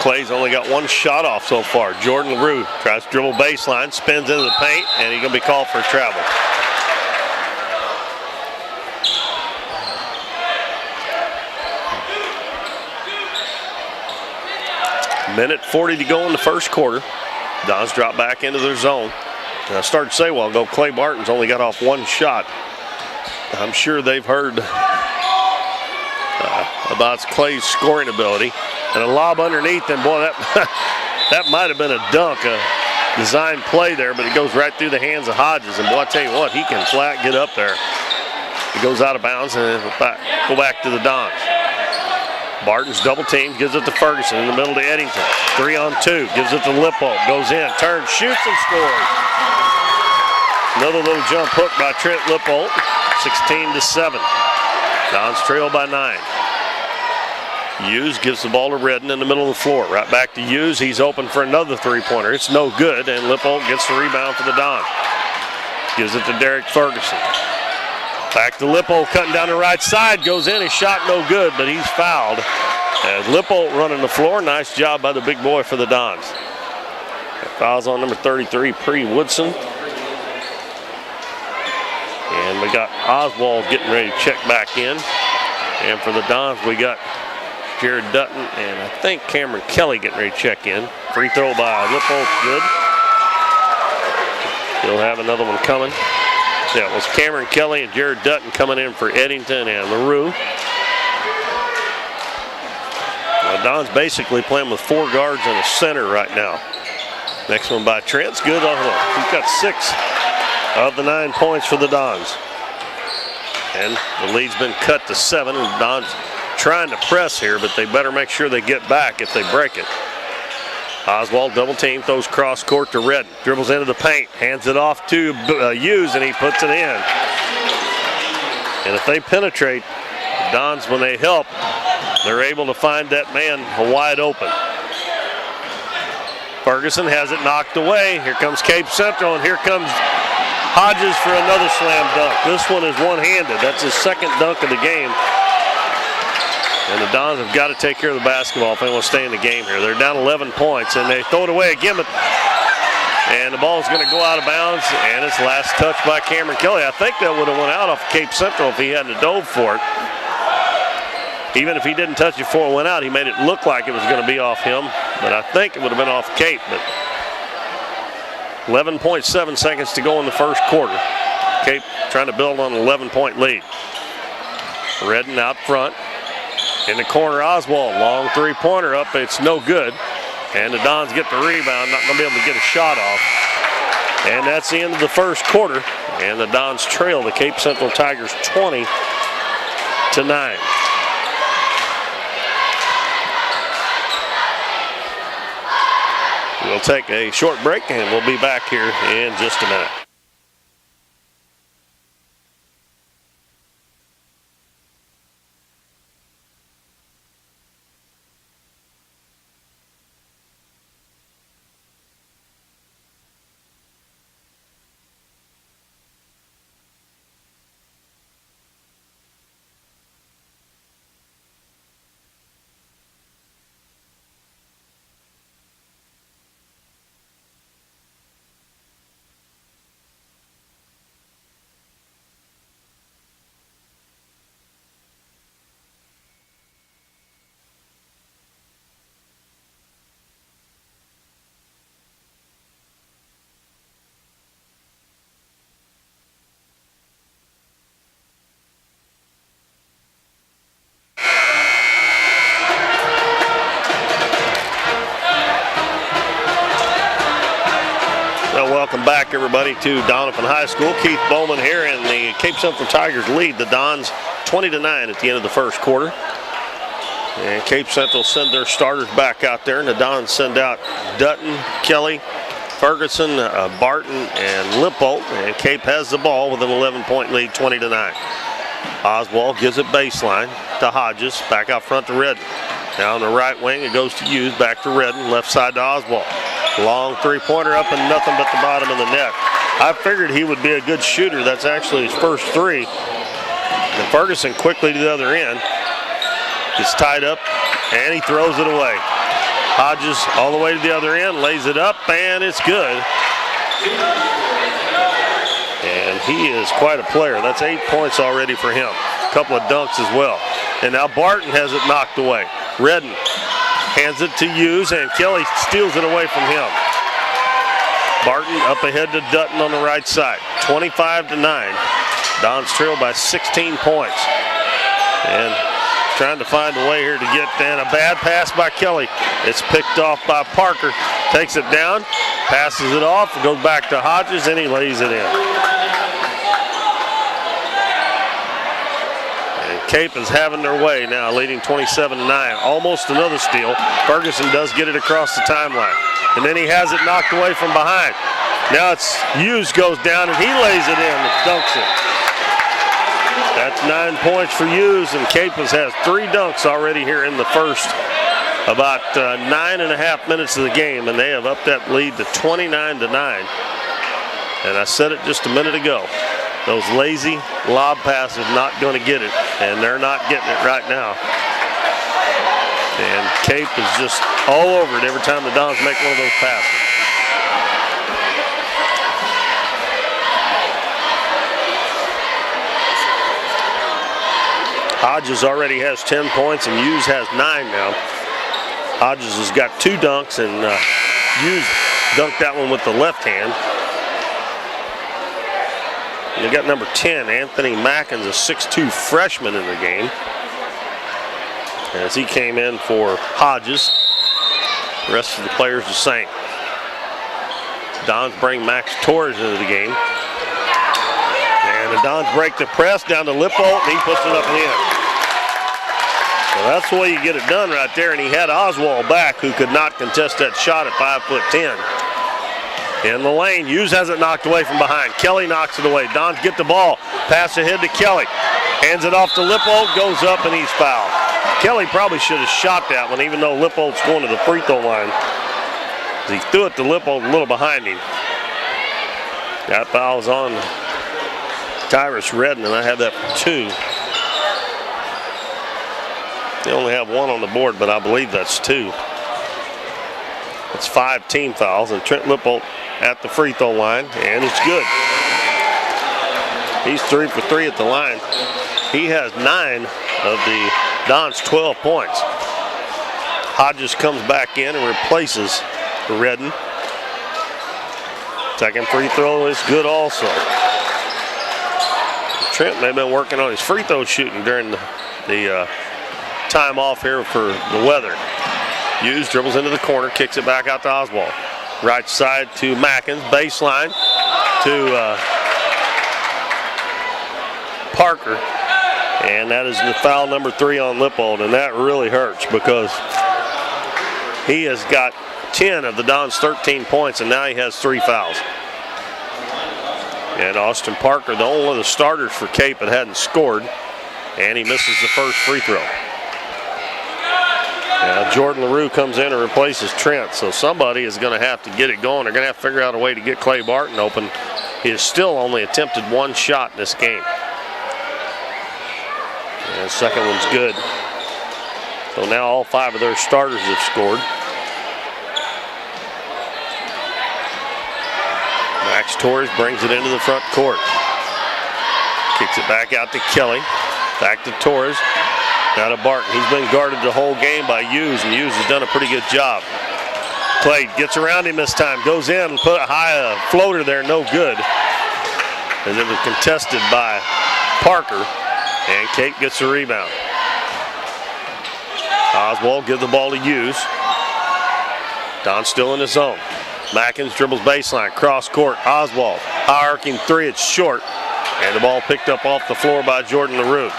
Speaker 1: Clay's only got one shot off so far. Jordan LaRue tries to dribble baseline, spins into the paint, and he's going to be called for a travel. Minute 40 to go in the first quarter. Dons drop back into their zone. And I started to say a while ago, Clay Barton's only got off one shot. I'm sure they've heard about Clay's scoring ability. And a lob underneath, and boy, that might have been a dunk, a design play there, but it goes right through the hands of Hodges. And boy, I tell you what, he can flat get up there. It goes out of bounds and go back to the Dons. Barton's double team, gives it to Ferguson in the middle to Eddington. 3-on-2, gives it to Lippo, goes in, turns, shoots, and scores. Another little jump hook by Trent Lippo, 16-7. Dons trail by 9. Hughes gives the ball to Redden in the middle of the floor. Right back to Hughes. He's open for another three-pointer. It's no good, and Lippo gets the rebound for the Dons. Gives it to Derek Ferguson. Back to Lippo, cutting down the right side. Goes in, his shot no good, but he's fouled. As Lippo running the floor. Nice job by the big boy for the Dons. Fouls on number 33, Pre Woodson. And we got Oswald getting ready to check back in. And for the Dons, we got Jared Dutton and I think Cameron Kelly getting ready to check in. Free throw by Lippo, good. He'll have another one coming. Yeah, it was Cameron Kelly and Jared Dutton coming in for Eddington and LaRue. Well, Don's basically playing with 4 guards and a center right now. Next one by Trent's good. He's got 6 of the 9 points for the Dons. And the lead's been cut to 7. And the Dons trying to press here, but they better make sure they get back if they break it. Oswald double team, throws cross court to Redden. Dribbles into the paint, hands it off to Hughes, and he puts it in. And if they penetrate, the Dons, when they help, they're able to find that man wide open. Ferguson has it knocked away. Here comes Cape Central, and here comes Hodges for another slam dunk. This one is one-handed. That's his second dunk of the game. And the Dons have got to take care of the basketball if they want to stay in the game here. They're down 11 points, and they throw it away again, and the ball is going to go out of bounds, and it's last touch by Cameron Kelly. I think that would have went out off Cape Central if he hadn't dove for it. Even if he didn't touch it before it went out, he made it look like it was going to be off him, but I think it would have been off Cape. But 11.7 seconds to go in the first quarter. Cape trying to build on an 11-point lead. Redden out front. In the corner, Oswald, long three-pointer up, it's no good. And the Dons get the rebound, not going to be able to get a shot off. And that's the end of the first quarter. And the Dons trail the Cape Central Tigers 20-9. We'll take a short break, and we'll be back here in just a minute. Welcome back, everybody, to Doniphan High School. Keith Bowman here, and the Cape Central Tigers lead the Dons 20-9 at the end of the first quarter. And Cape Central send their starters back out there, and the Dons send out Dutton, Kelly, Ferguson, Barton, and Lippold. And Cape has the ball with an 11-point lead, 20-9. Oswald gives it baseline to Hodges, back out front to Redden. Now on the right wing, it goes to Hughes, back to Redden, left side to Oswald. Long three-pointer up and nothing but the bottom of the net. I figured he would be a good shooter. That's actually his first three. And Ferguson quickly to the other end. Gets tied up, and he throws it away. Hodges all the way to the other end, lays it up, and it's good. And he is quite a player. That's 8 points already for him. A couple of dunks as well. And now Barton has it knocked away. Redden hands it to Hughes, and Kelly steals it away from him. Barton up ahead to Dutton on the right side. 25-9. Dons trail by 16 points. And trying to find a way here to get in. A bad pass by Kelly. It's picked off by Parker. Takes it down, passes it off, goes back to Hodges, and he lays it in. And Cape is having their way now, leading 27-9. Almost another steal. Ferguson does get it across the timeline. And then he has it knocked away from behind. Now it's Hughes goes down, and he lays it in and dunks it. That's 9 points for Hughes, and Capers has 3 dunks already here in the first about 9.5 minutes of the game, and they have upped that lead to 29-9. And I said it just a minute ago, those lazy lob passes not going to get it, and they're not getting it right now. And Cape is just all over it every time the Dons make one of those passes. Hodges already has 10 points, and Hughes has 9 now. Hodges has got 2 dunks, and Hughes dunked that one with the left hand. And you got number 10, Anthony Mackins, a 6'2 freshman in the game, as he came in for Hodges. The rest of the players the same. Dons bring Max Torres into the game. And the Dons break the press down to Lippold, and he puts it up and in. So that's the way you get it done right there, and he had Oswald back, who could not contest that shot at 5'10". In the lane, Hughes has it knocked away from behind. Kelly knocks it away. Dons get the ball, pass ahead to Kelly. Hands it off to Lippold, goes up, and he's fouled. Kelly probably should have shot that one, even though Lippold's going to the free throw line. He threw it to Lippold a little behind him. That foul's on Tyrus Redden, and I have that for 2. They only have 1 on the board, but I believe that's 2. It's 5 team fouls, and Trent Lippold at the free throw line, and it's good. He's 3 for 3 at the line. He has 9 of the Dons' 12 points. Hodges comes back in and replaces Redden. Second free throw is good also. Trent may have been working on his free throw shooting during the time off here for the weather. Hughes dribbles into the corner, kicks it back out to Oswald. Right side to Mackins, baseline to Parker. And that is the foul number 3 on Lippold, and that really hurts because he has got 10 of the Dons' 13 points, and now he has 3 fouls. And Austin Parker, the only one of the starters for Cape that hadn't scored, and he misses the first free throw. Now Jordan LaRue comes in and replaces Trent, so somebody is going to have to get it going. They're going to have to figure out a way to get Clay Barton open. He has still only attempted 1 shot in this game. And the second one's good. So now all 5 of their starters have scored. Max Torres brings it into the front court. Kicks it back out to Kelly. Back to Torres. Now to Barton. He's been guarded the whole game by Hughes, and Hughes has done a pretty good job. Clay gets around him this time. Goes in and put a high floater there. No good. And it was contested by Parker. And Cape gets the rebound. Oswald gives the ball to Hughes. Don still in his zone. Mackins dribbles baseline, cross court. Oswald, high arcing 3, it's short. And the ball picked up off the floor by Jordan LaRue.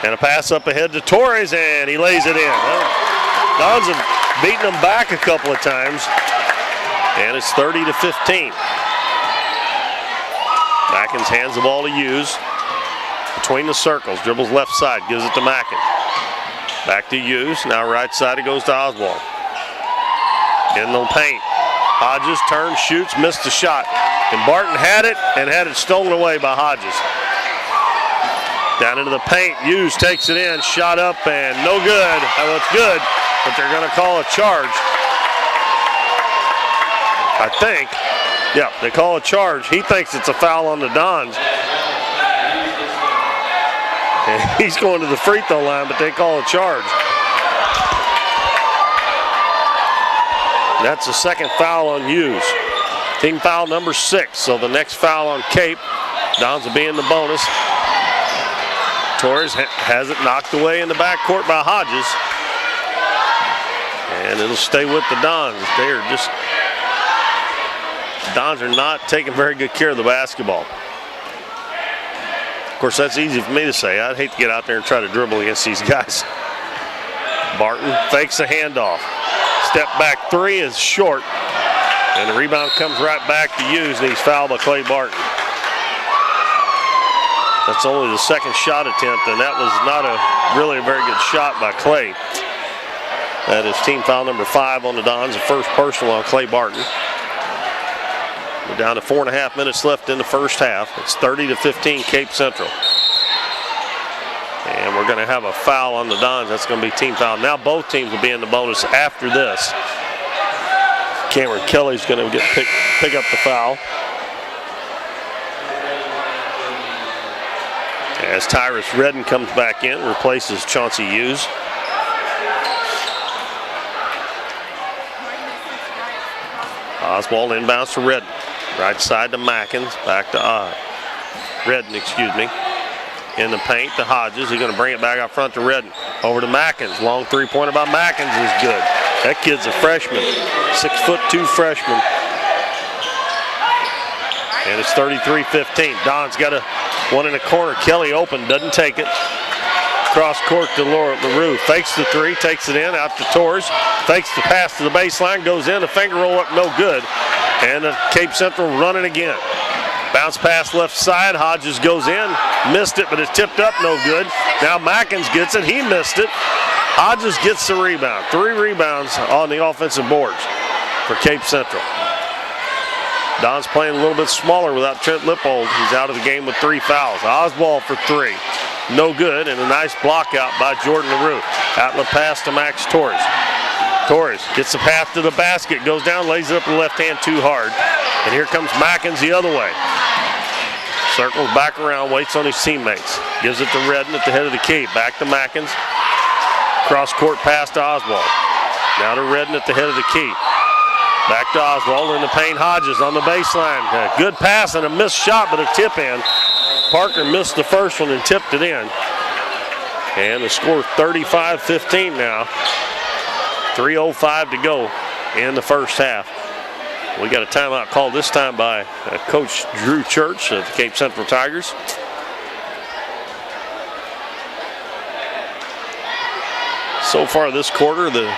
Speaker 1: And a pass up ahead to Torres, and he lays it in. Well, Dons have beaten them back a couple of times, and it's 30-15. Mackins hands the ball to Hughes. Between the circles, dribbles left side, gives it to Mackin. Back to Hughes, now right side it goes to Oswald. In the paint. Hodges turns, shoots, missed the shot. And Barton had it stolen away by Hodges. Down into the paint, Hughes takes it in, shot up and no good. Well, it's good, but they're gonna call a charge. I think, yeah, they call a charge. He thinks it's a foul on the Dons. And he's going to the free throw line, but they call a charge. That's the second foul on Hughes. Team foul number 6, so the next foul on Cape. Dons will be in the bonus. Torres has it knocked away in the backcourt by Hodges. And it'll stay with the Dons. Dons are not taking very good care of the basketball. Of course, that's easy for me to say. I'd hate to get out there and try to dribble against these guys. Barton fakes a handoff. Step back three is short. And the rebound comes right back to Hughes, and he's fouled by Clay Barton. That's only the second shot attempt, and that was not really a very good shot by Clay. That is team foul number 5 on the Dons, the first personal on Clay Barton. We're down to 4.5 minutes left in the first half. It's 30-15 Cape Central. And we're going to have a foul on the Dons. That's going to be team foul. Now both teams will be in the bonus after this. Cameron Kelly's going to pick up the foul. As Tyrus Redden comes back in, replaces Chauncey Hughes. Oswald inbounds to Redden. Right side to Mackins, back to Redden, excuse me. In the paint to Hodges. He's going to bring it back out front to Redden. Over to Mackins. Long three-pointer by Mackins is good. That kid's a freshman, 6'2" freshman. And it's 33-15. Don's got one in the corner. Kelly open, doesn't take it. Cross court to LaRue. Fakes the three, takes it in, out to Torres. Fakes the pass to the baseline, goes in, a finger roll up, no good. And Cape Central running again. Bounce pass left side, Hodges goes in, missed it, but it's tipped up, no good. Now Mackins gets it, he missed it. Hodges gets the rebound. 3 rebounds on the offensive boards for Cape Central. Don's playing a little bit smaller without Trent Lippold. He's out of the game with 3 fouls. Oswald for 3. No good, and a nice block out by Jordan LaRue. Outlet pass to Max Torres. Torres gets the path to the basket, goes down, lays it up with the left hand too hard. And here comes Mackins the other way. Circles back around, waits on his teammates. Gives it to Redden at the head of the key. Back to Mackins. Cross court pass to Oswald. Now to Redden at the head of the key. Back to Oswald in the paint. Hodges on the baseline. A good pass and a missed shot, but a tip in. Parker missed the first one and tipped it in. And the score 35-15 now. 3:05 to go in the first half. We got a timeout called this time by Coach Drew Church of the Cape Central Tigers. So far this quarter, the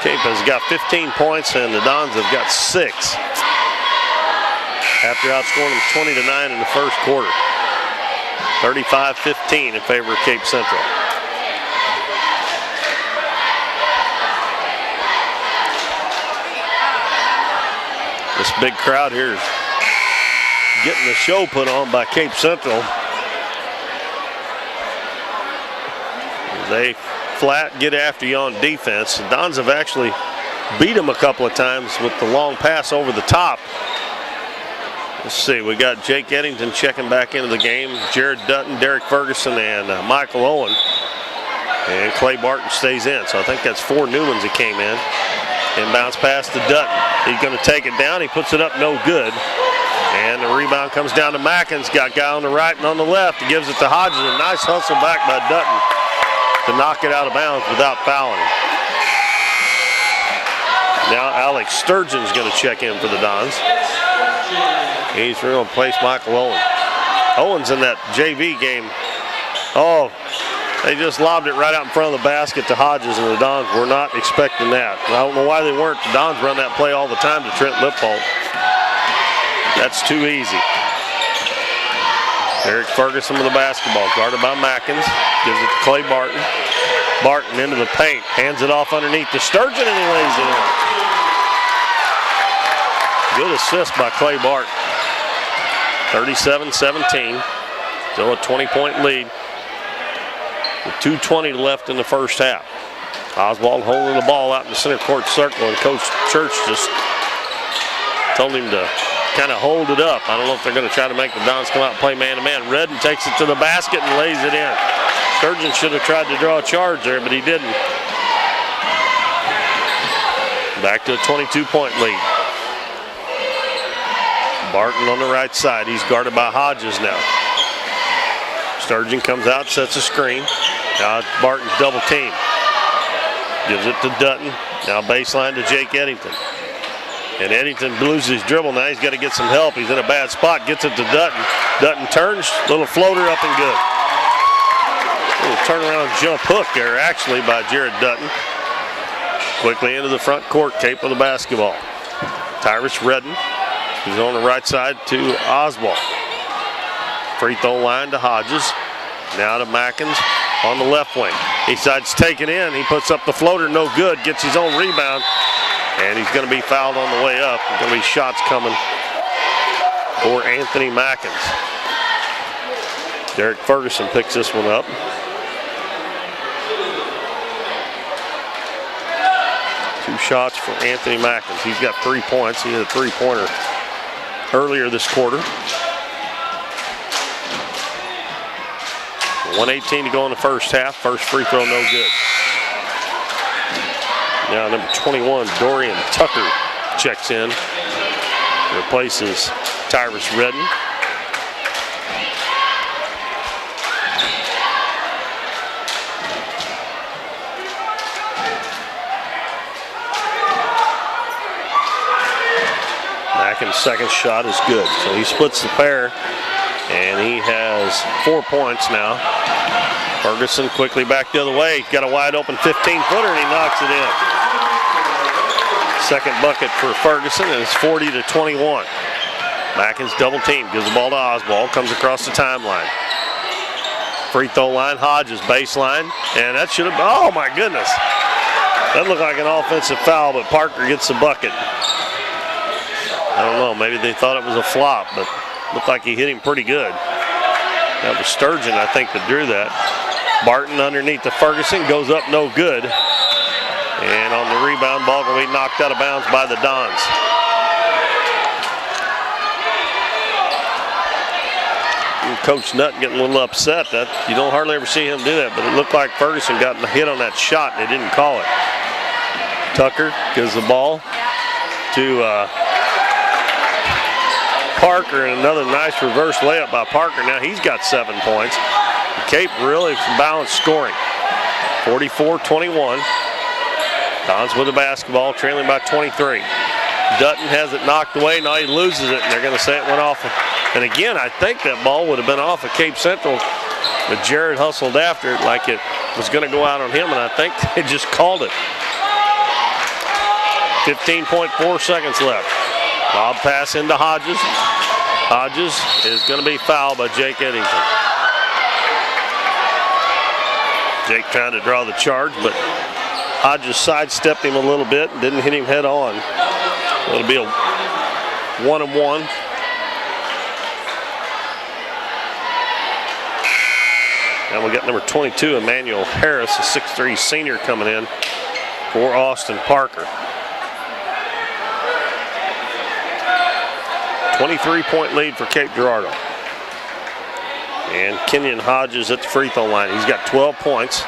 Speaker 1: Cape has got 15 points and the Dons have got 6. After outscoring them 20-9 in the first quarter. 35-15 in favor of Cape Central. This big crowd here is getting the show put on by Cape Central. They flat get after you on defense. The Dons have actually beat them a couple of times with the long pass over the top. Let's see, we got Jake Eddington checking back into the game. Jared Dutton, Derek Ferguson, and Michael Owen. And Clay Barton stays in. So I think that's 4 new ones that came in. Inbounds pass to Dutton. He's going to take it down. He puts it up, no good. And the rebound comes down to Mackins. Got a guy on the right and on the left. He gives it to Hodges. A nice hustle back by Dutton to knock it out of bounds without fouling. Now Alex Sturgeon's going to check in for the Dons. He's going to replace Michael Owen. Owen's in that JV game. Oh, They just lobbed it right out in front of the basket to Hodges, and the Dons were not expecting that. I don't know why they weren't. The Dons run that play all the time to Trent Lippold. That's too easy. Eric Ferguson with the basketball, guarded by Mackins. Gives it to Clay Barton. Barton into the paint, hands it off underneath to Sturgeon, and he lays it in. Good assist by Clay Barton. 37-17. Still a 20-point lead. With 2:20 left in the first half. Oswald holding the ball out in the center court circle, and Coach Church just told him to kind of hold it up. I don't know if they're going to try to make the Dons come out and play man-to-man. Redden takes it to the basket and lays it in. Sturgeon should have tried to draw a charge there, but he didn't. Back to a 22-point lead. Barton on the right side. He's guarded by Hodges now. Sturgeon comes out, sets a screen. Now Barton's double team. Gives it to Dutton. Now baseline to Jake Eddington. And Eddington loses his dribble. Now he's got to get some help. He's in a bad spot. Gets it to Dutton. Dutton turns. Little floater up and good. Little turnaround jump hook there actually by Jared Dutton. Quickly into the front court. Cape with the basketball. Tyrus Redden. He's on the right side to Oswald. Free throw line to Hodges. Now to Mackins on the left wing. He decides to take it in. He puts up the floater, no good. Gets his own rebound. And he's going to be fouled on the way up. There's going to be shots coming for Anthony Mackins. Derek Ferguson picks this one up. Two shots for Anthony Mackins. He's got 3 points. He had a three-pointer earlier this quarter. 1:18 to go in the first half. First free throw, no good. Now number 21, Dorian Tucker, checks in. Replaces Tyrus Redden. Mackin's second shot is good. So he splits the pair, and he has 4 points now. Ferguson quickly back the other way. He's got a wide open 15-footer, and he knocks it in. Second bucket for Ferguson, and it's 40-21. Mackins double team, gives the ball to Oswald, comes across the timeline. Free throw line, Hodges baseline, and that should have, oh my goodness. That looked like an offensive foul, but Parker gets the bucket. I don't know, maybe they thought it was a flop, but looked like he hit him pretty good. That was Sturgeon, I think, that drew that. Barton underneath to Ferguson, goes up no good. And on the rebound, ball going to be knocked out of bounds by the Dons. And Coach Nutt getting a little upset. That you don't hardly ever see him do that, but it looked like Ferguson got a hit on that shot and they didn't call it. Tucker gives the ball to Parker, and another nice reverse layup by Parker. Now he's got 7 points. Cape really balanced scoring. 44-21. Dons with the basketball, trailing by 23. Dutton has it knocked away. Now he loses it, and they're going to say it went off. And again, I think that ball would have been off of Cape Central, but Jared hustled after it like it was going to go out on him, and I think they just called it. 15.4 seconds left. Lob pass into Hodges. Hodges is going to be fouled by Jake Eddington. Jake trying to draw the charge, but Hodges sidestepped him a little bit and didn't hit him head on. It'll be a 1-and-1. And we got number 22, Emmanuel Harris, a 6'3" senior, coming in for Austin Parker. 23-point lead for Cape Girardeau. And Kenyon Hodges at the free throw line. He's got 12 points.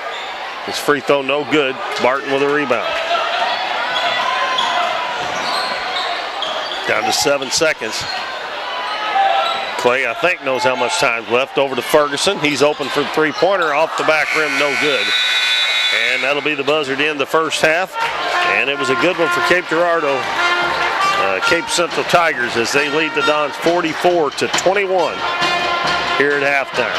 Speaker 1: His free throw no good. Barton with a rebound. Down to 7 seconds. Clay, I think, knows how much time's left. Over to Ferguson. He's open for the three-pointer. Off the back rim, no good. And that'll be the buzzer to end the first half. And it was a good one for Cape Girardeau. Cape Central Tigers as they lead the Dons 44-21 here at halftime.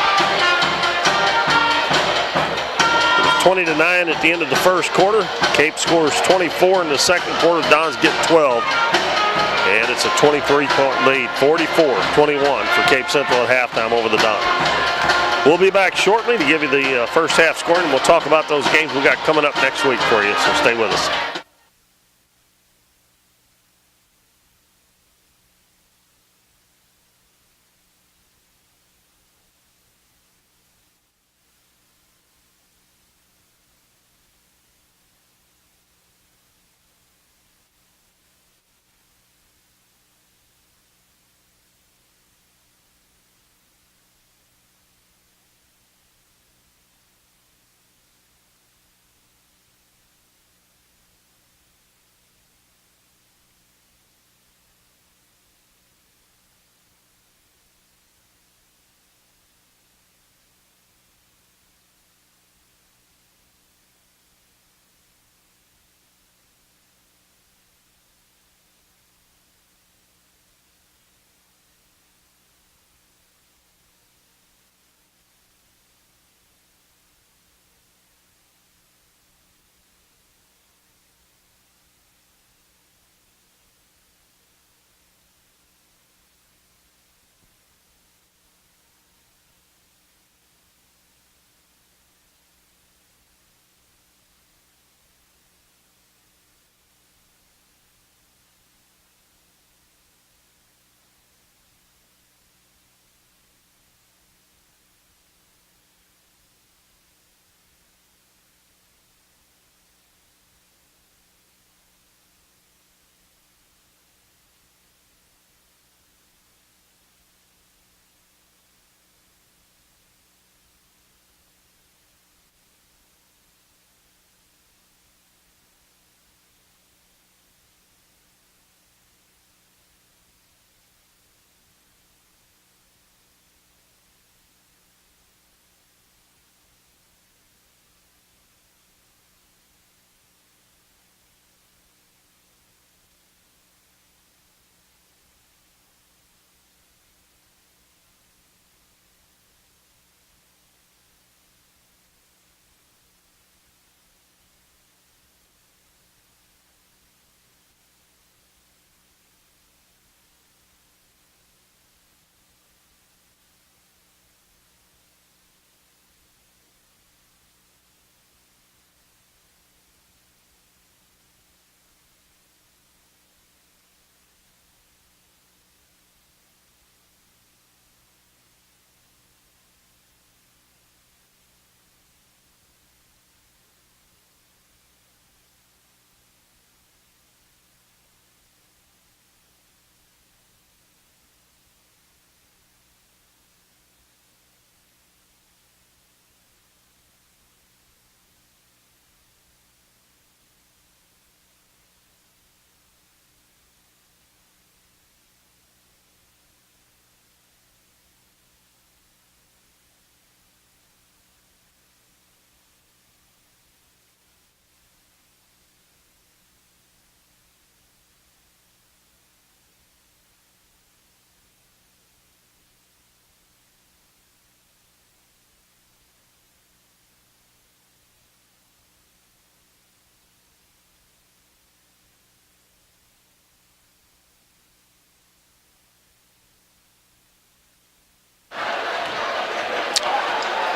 Speaker 1: 20-9 at the end of the first quarter. Cape scores 24 in the second quarter. Dons get 12. And it's a 23-point lead, 44-21 for Cape Central at halftime over the Dons. We'll be back shortly to give you the first half scoring, and we'll talk about those games we got coming up next week for you, so stay with us.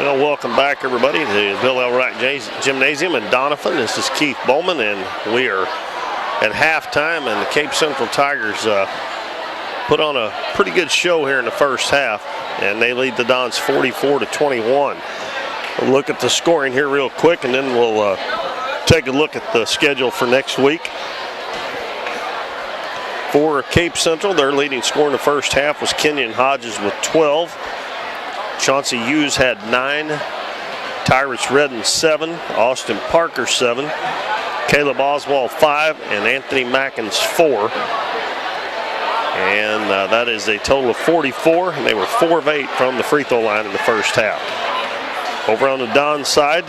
Speaker 1: Well, welcome back, everybody, to the Bill L. Wright Gymnasium in Doniphan. This is Keith Bowman, and we are at halftime, and the Cape Central Tigers put on a pretty good show here in the first half, and they lead the Dons 44-21. We'll look at the scoring here real quick, and then we'll take a look at the schedule for next week. For Cape Central, their leading scorer in the first half was Kenyon Hodges with 12. Chauncey Hughes had 9, Tyrus Redden 7, Austin Parker 7, Caleb Oswald 5, and Anthony Mackins 4. And that is a total of 44, and they were 4 of 8 from the free throw line in the first half. Over on the Don side,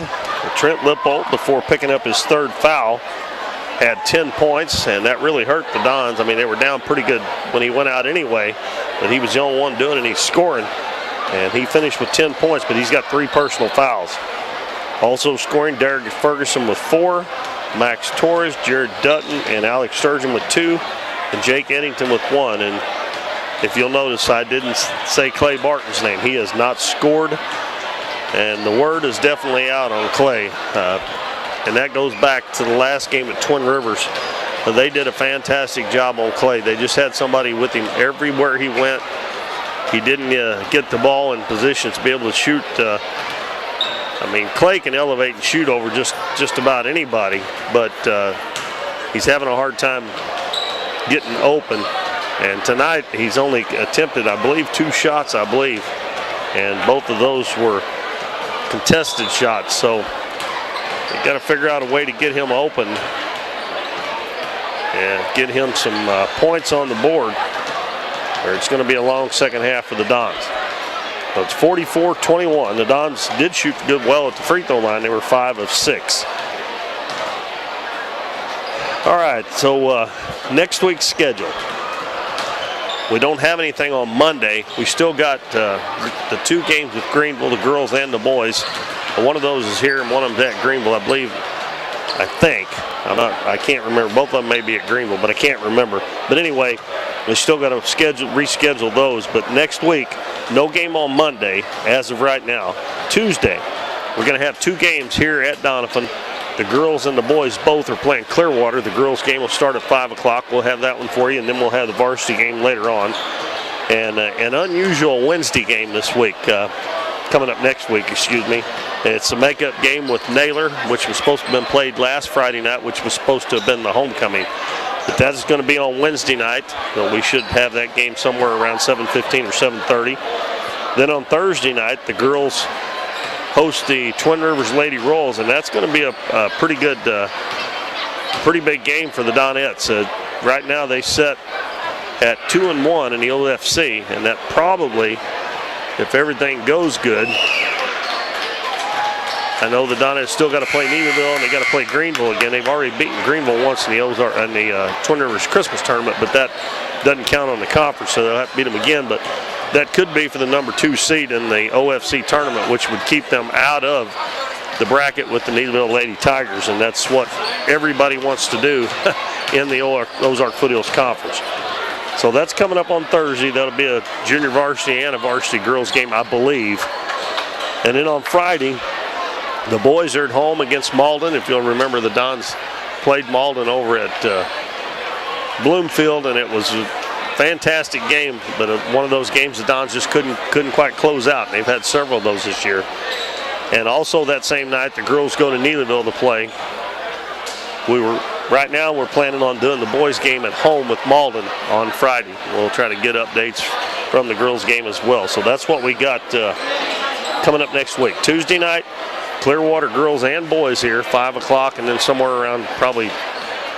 Speaker 1: Trent Lippold, before picking up his third foul, had 10 points, and that really hurt the Dons. I mean, they were down pretty good when he went out anyway, but he was the only one doing it, and he's scoring. And he finished with 10 points, but he's got 3 personal fouls. Also scoring, Derek Ferguson with 4, Max Torres, Jared Dutton, and Alex Sturgeon with 2, and Jake Eddington with 1. And if you'll notice, I didn't say Clay Barton's name. He has not scored, and the word is definitely out on Clay. And that goes back to the last game at Twin Rivers. They did a fantastic job on Clay. They just had somebody with him everywhere he went. He didn't get the ball in position to be able to shoot. I mean, Clay can elevate and shoot over just about anybody, but he's having a hard time getting open. And tonight he's only attempted, I believe, 2 shots, and both of those were contested shots. So you got to figure out a way to get him open and get him some points on the board, or it's going to be a long second half for the Dons. So it's 44-21. The Dons did shoot well at the free throw line. They were 5 of 6. All right, so next week's schedule. We don't have anything on Monday. We still got the 2 games with Greenville, the girls and the boys. One of those is here and one of them's at Greenville, I think. I can't remember. Both of them may be at Greenville, but I can't remember. But anyway, we still got to reschedule those. But next week, no game on Monday as of right now. Tuesday, we're going to have 2 games here at Doniphan. The girls and the boys both are playing Clearwater. The girls game will start at 5 o'clock. We'll have that one for you, and then we'll have the varsity game later on. And an unusual Wednesday game this week, coming up next week, excuse me. It's a makeup game with Naylor, which was supposed to have been played last Friday night, which was supposed to have been the homecoming. But that's going to be on Wednesday night. So we should have that game somewhere around 7:15 or 7:30. Then on Thursday night, the girls host the Twin Rivers Lady Royals, and that's going to be a pretty good, pretty big game for the Donettes. Right now they sit at 2-1 in the OFC, and that probably, if everything goes good, I know the Donettes still got to play Neelyville and they got to play Greenville again. They've already beaten Greenville once in the Twin Rivers Christmas tournament, but that doesn't count on the conference, so they'll have to beat them again. But that could be for the number 2 seed in the OFC tournament, which would keep them out of the bracket with the Neelyville Lady Tigers, and that's what everybody wants to do in the Ozark Foothills Conference. So that's coming up on Thursday. That'll be a junior varsity and a varsity girls game, I believe. And then on Friday, the boys are at home against Malden. If you'll remember, the Dons played Malden over at Bloomfield, and it was a fantastic game, but one of those games the Dons just couldn't quite close out. They've had several of those this year. And also that same night, the girls go to Neelyville to play. Right now we're planning on doing the boys game at home with Malden on Friday. We'll try to get updates from the girls game as well. So that's what we got coming up next week. Tuesday night, Clearwater girls and boys here, 5 o'clock, and then somewhere around probably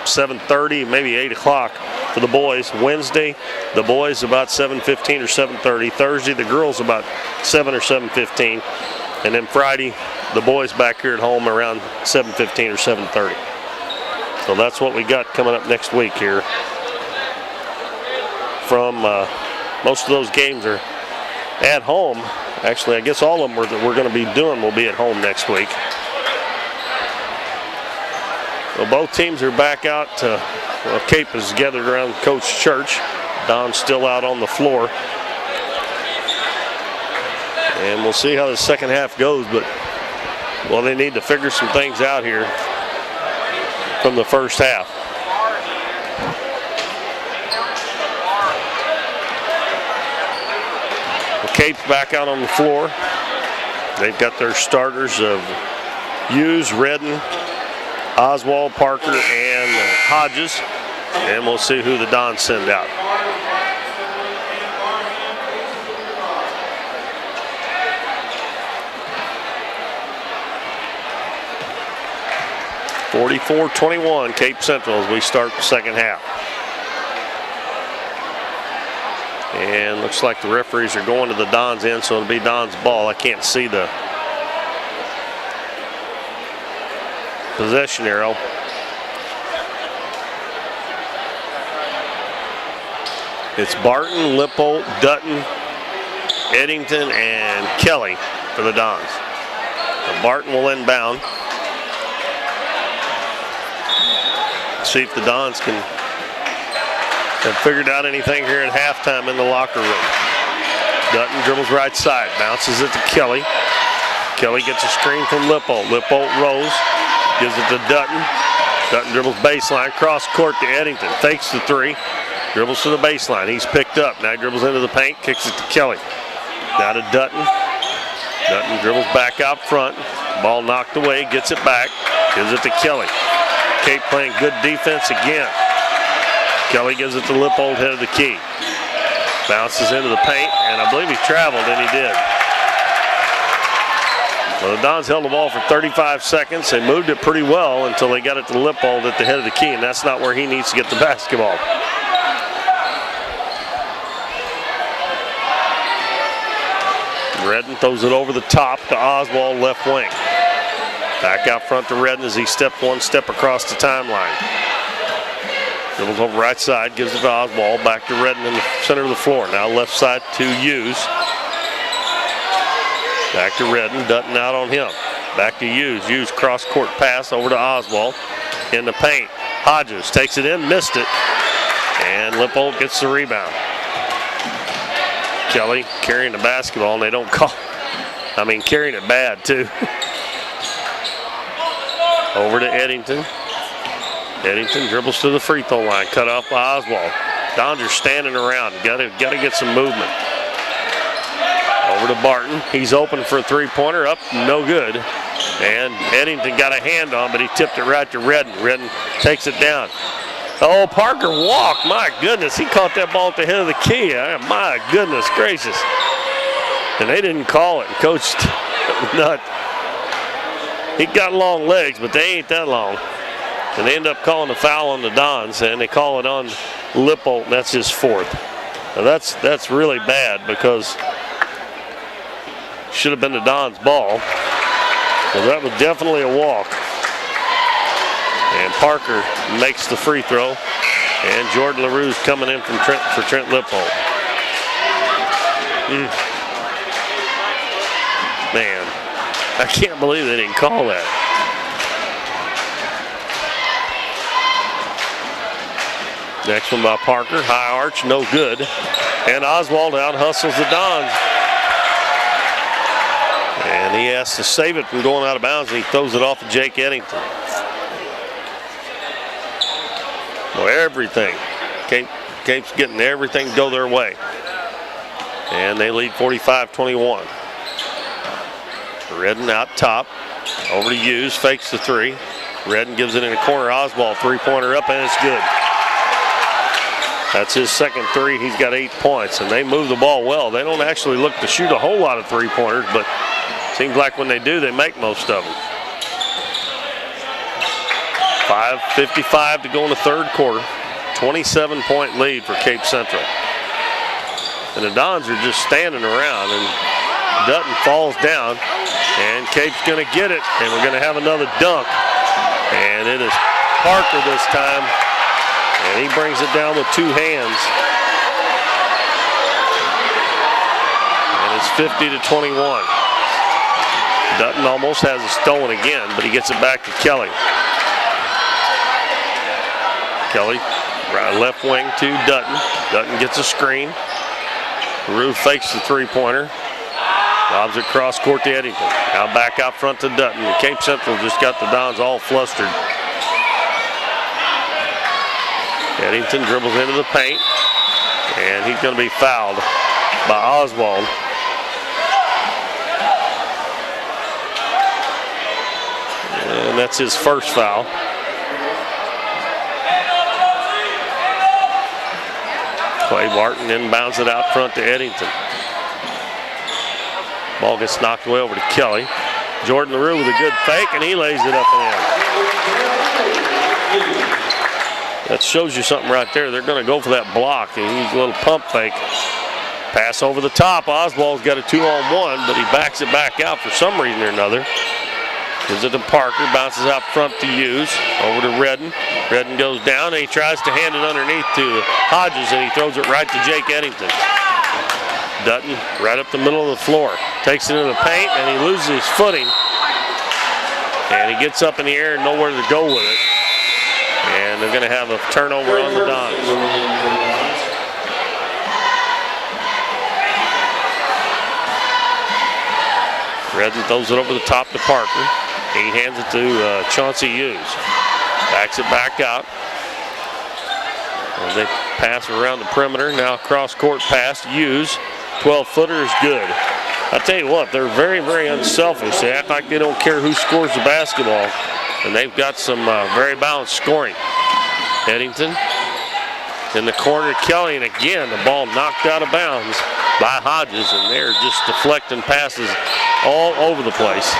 Speaker 1: 7:30, maybe 8 o'clock for the boys. Wednesday, the boys about 7:15 or 7:30. Thursday, the girls about 7 or 7:15. And then Friday, the boys back here at home around 7:15 or 7:30. So that's what we got coming up next week here. From most of those games are at home. Actually, I guess all of them that we're going to be doing will be at home next week. Well, both teams are back out. Cape is gathered around Coach Church. Don's still out on the floor. And we'll see how the second half goes, but, well, they need to figure some things out here from the first half. Cape's back out on the floor. They've got their starters of Hughes, Redden, Oswald, Parker, and Hodges. And we'll see who the Dons send out. (44-21) Cape Central as we start the second half. And looks like the referees are going to the Dons end, so it'll be Dons ball. I can't see the possession arrow. It's Barton, Lippold, Dutton, Eddington, and Kelly for the Dons. Barton will inbound. See if the Dons have figured out anything here at halftime in the locker room. Dutton dribbles right side, bounces it to Kelly. Kelly gets a screen from Lippold. Lippold rolls, gives it to Dutton. Dutton dribbles baseline, cross court to Eddington. Fakes the three, dribbles to the baseline. He's picked up. Now he dribbles into the paint, kicks it to Kelly. Now to Dutton. Dutton dribbles back out front. Ball knocked away, gets it back, gives it to Kelly. Cape playing good defense again. Kelly gives it to Lippold, head of the key. Bounces into the paint, and I believe he traveled, and he did. Well, the Dons held the ball for 35 seconds. They moved it pretty well until they got it to Lippold at the head of the key, and that's not where he needs to get the basketball. Redden throws it over the top to Oswald, left wing. Back out front to Redden as he steps one step across the timeline. Dribbles over right side, gives it to Oswald, back to Redden in the center of the floor. Now left side to Hughes. Back to Redden, Dutton out on him. Back to Hughes. Hughes cross court pass over to Oswald. In the paint, Hodges takes it in, missed it. And Lippold gets the rebound. Kelly carrying the basketball, and they don't call. Carrying it bad too. Over to Eddington. Eddington dribbles to the free throw line, cut off by Oswald. Dons are standing around. Got to get some movement. Over to Barton. He's open for a three-pointer. Up, no good. And Eddington got a hand on, but he tipped it right to Redden. Redden takes it down. Oh, Parker walked. My goodness, he caught that ball at the head of the key. My goodness gracious. And they didn't call it. Coach Nutt. He got long legs, but they ain't that long. And they end up calling a foul on the Dons, and they call it on Lippold, and that's his fourth. Now that's really bad because should have been the Dons' ball. Well, that was definitely a walk. And Parker makes the free throw, and Jordan LaRue's coming in from Trent Lippold. Man, I can't believe they didn't call that. Next one by Parker, high arch, no good. And Oswald out hustles the Dons. And he has to save it from going out of bounds, and he throws it off to Jake Eddington. Well, everything. Cape's getting everything to go their way. And they lead 45-21. Redden out top. Over to Hughes, fakes the three. Redden gives it in the corner. Oswald, three-pointer up, and it's good. That's his second three. He's got 8 points, and they move the ball well. They don't actually look to shoot a whole lot of three-pointers, but it seems like when they do, they make most of them. 5:55 to go in the third quarter. 27-point lead for Cape Central. And the Dons are just standing around, and Dutton falls down, and Cape's going to get it, and we're going to have another dunk. And it is Parker this time. And he brings it down with two hands. And it's 50-21. Dutton almost has it stolen again, but he gets it back to Kelly. Kelly, right left wing to Dutton. Dutton gets a screen. Rue fakes the three-pointer. Lobs it cross court to Eddington. Now back out front to Dutton. Cape Central just got the Dons all flustered. Eddington dribbles into the paint, and he's going to be fouled by Oswald. And that's his first foul. Clay Barton inbounds it out front to Eddington. Ball gets knocked away over to Kelly. Jordan LaRue with a good fake, and he lays it up and in. That shows you something right there. They're going to go for that block. And he's a little pump fake. Pass over the top. Oswald's got a 2-on-1, but he backs it back out for some reason or another. Gives it to Parker. Bounces out front to Hughes. Over to Redden. Redden goes down, and he tries to hand it underneath to Hodges, and he throws it right to Jake Eddington. Dutton right up the middle of the floor. Takes it into the paint, and he loses his footing. And he gets up in the air and nowhere to go with it. And they're going to have a turnover on the Dons. Redden throws it over the top to Parker. He hands it to Chauncey Hughes. Backs it back out. And they pass around the perimeter. Now cross-court pass to Hughes. 12-footer is good. I tell you what, they're very, very unselfish. They act like they don't care who scores the basketball. And they've got some very balanced scoring. Eddington in the corner, Kelly, and again, the ball knocked out of bounds by Hodges, and they're just deflecting passes all over the place.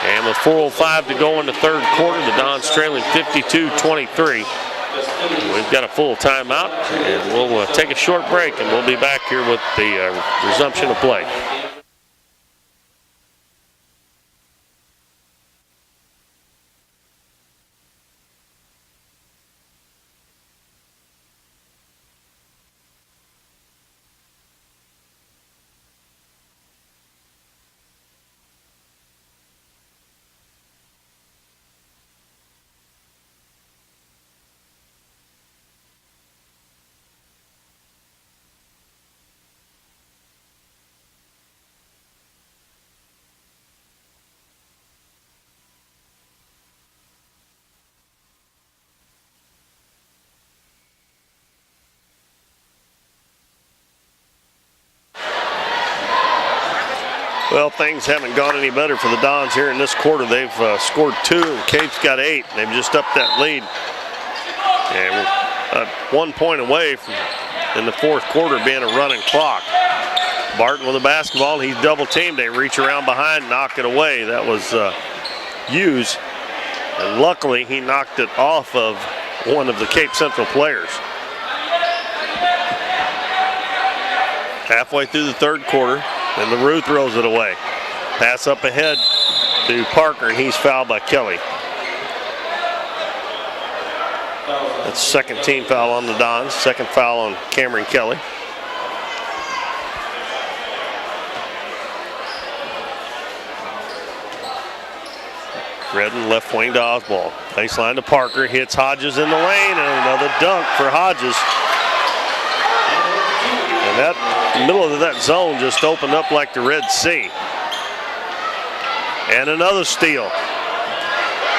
Speaker 1: And with 4:05 to go in the third quarter, the Dons trailing 52-23. We've got a full timeout, and we'll take a short break, and we'll be back here with the resumption of play. Well, things haven't gone any better for the Dons here in this quarter. They've scored 2, and Cape's got 8. They've just upped that lead. And 1 point away from, in the fourth quarter, being a running clock. Barton with the basketball. He's double-teamed. They reach around behind, knock it away. That was Hughes. And luckily, he knocked it off of one of the Cape Central players. Halfway through the third quarter, and LaRue throws it away. Pass up ahead to Parker, and he's fouled by Kelly. That's second team foul on the Dons, second foul on Cameron Kelly. Redden left wing to Oswald. Baseline to Parker, hits Hodges in the lane, and another dunk for Hodges. And that middle of that zone just opened up like the Red Sea. And another steal.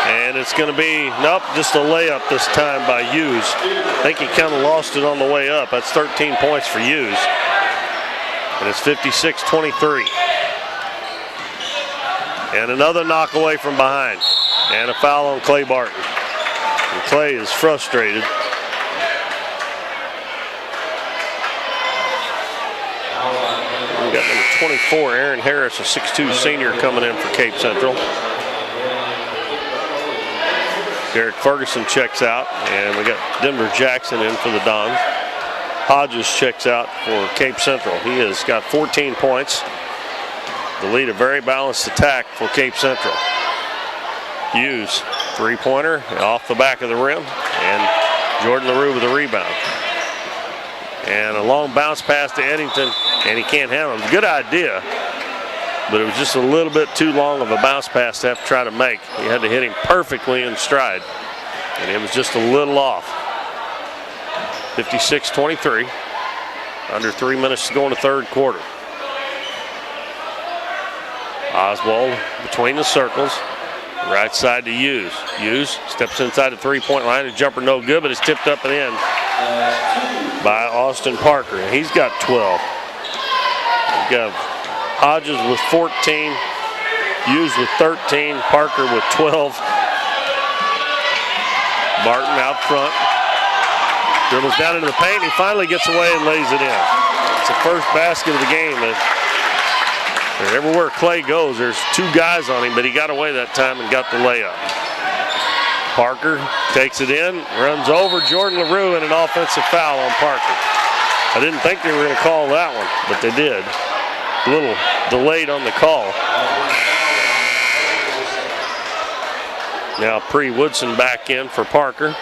Speaker 1: And it's going to be, nope, just a layup this time by Hughes. I think he kind of lost it on the way up. That's 13 points for Hughes. And it's 56-23. And another knock away from behind. And a foul on Clay Barton. And Clay is frustrated. We got number 24, Aaron Harris, a 6'2 senior, coming in for Cape Central. Derek Ferguson checks out, and we got Denver Jackson in for the Dons. Hodges checks out for Cape Central. He has got 14 points. The lead, a very balanced attack for Cape Central. Hughes, three-pointer off the back of the rim, and Jordan LaRue with a rebound. And a long bounce pass to Eddington, and he can't handle it. Good idea, but it was just a little bit too long of a bounce pass to have to try to make. He had to hit him perfectly in stride, and it was just a little off. 56-23, under 3 minutes to go in the third quarter. Oswald between the circles, right side to Hughes. Hughes steps inside the three-point line. The jumper no good, but it's tipped up and in by Austin Parker. He's got 12. We've got Hodges with 14, Hughes with 13, Parker with 12. Barton out front. Dribbles down into the paint. He finally gets away and lays it in. It's the first basket of the game. Everywhere Clay goes, there's two guys on him, but he got away that time and got the layup. Parker takes it in, runs over Jordan LaRue, and an offensive foul on Parker. I didn't think they were going to call that one, but they did. A little delayed on the call. Now Pre Woodson back in for Parker.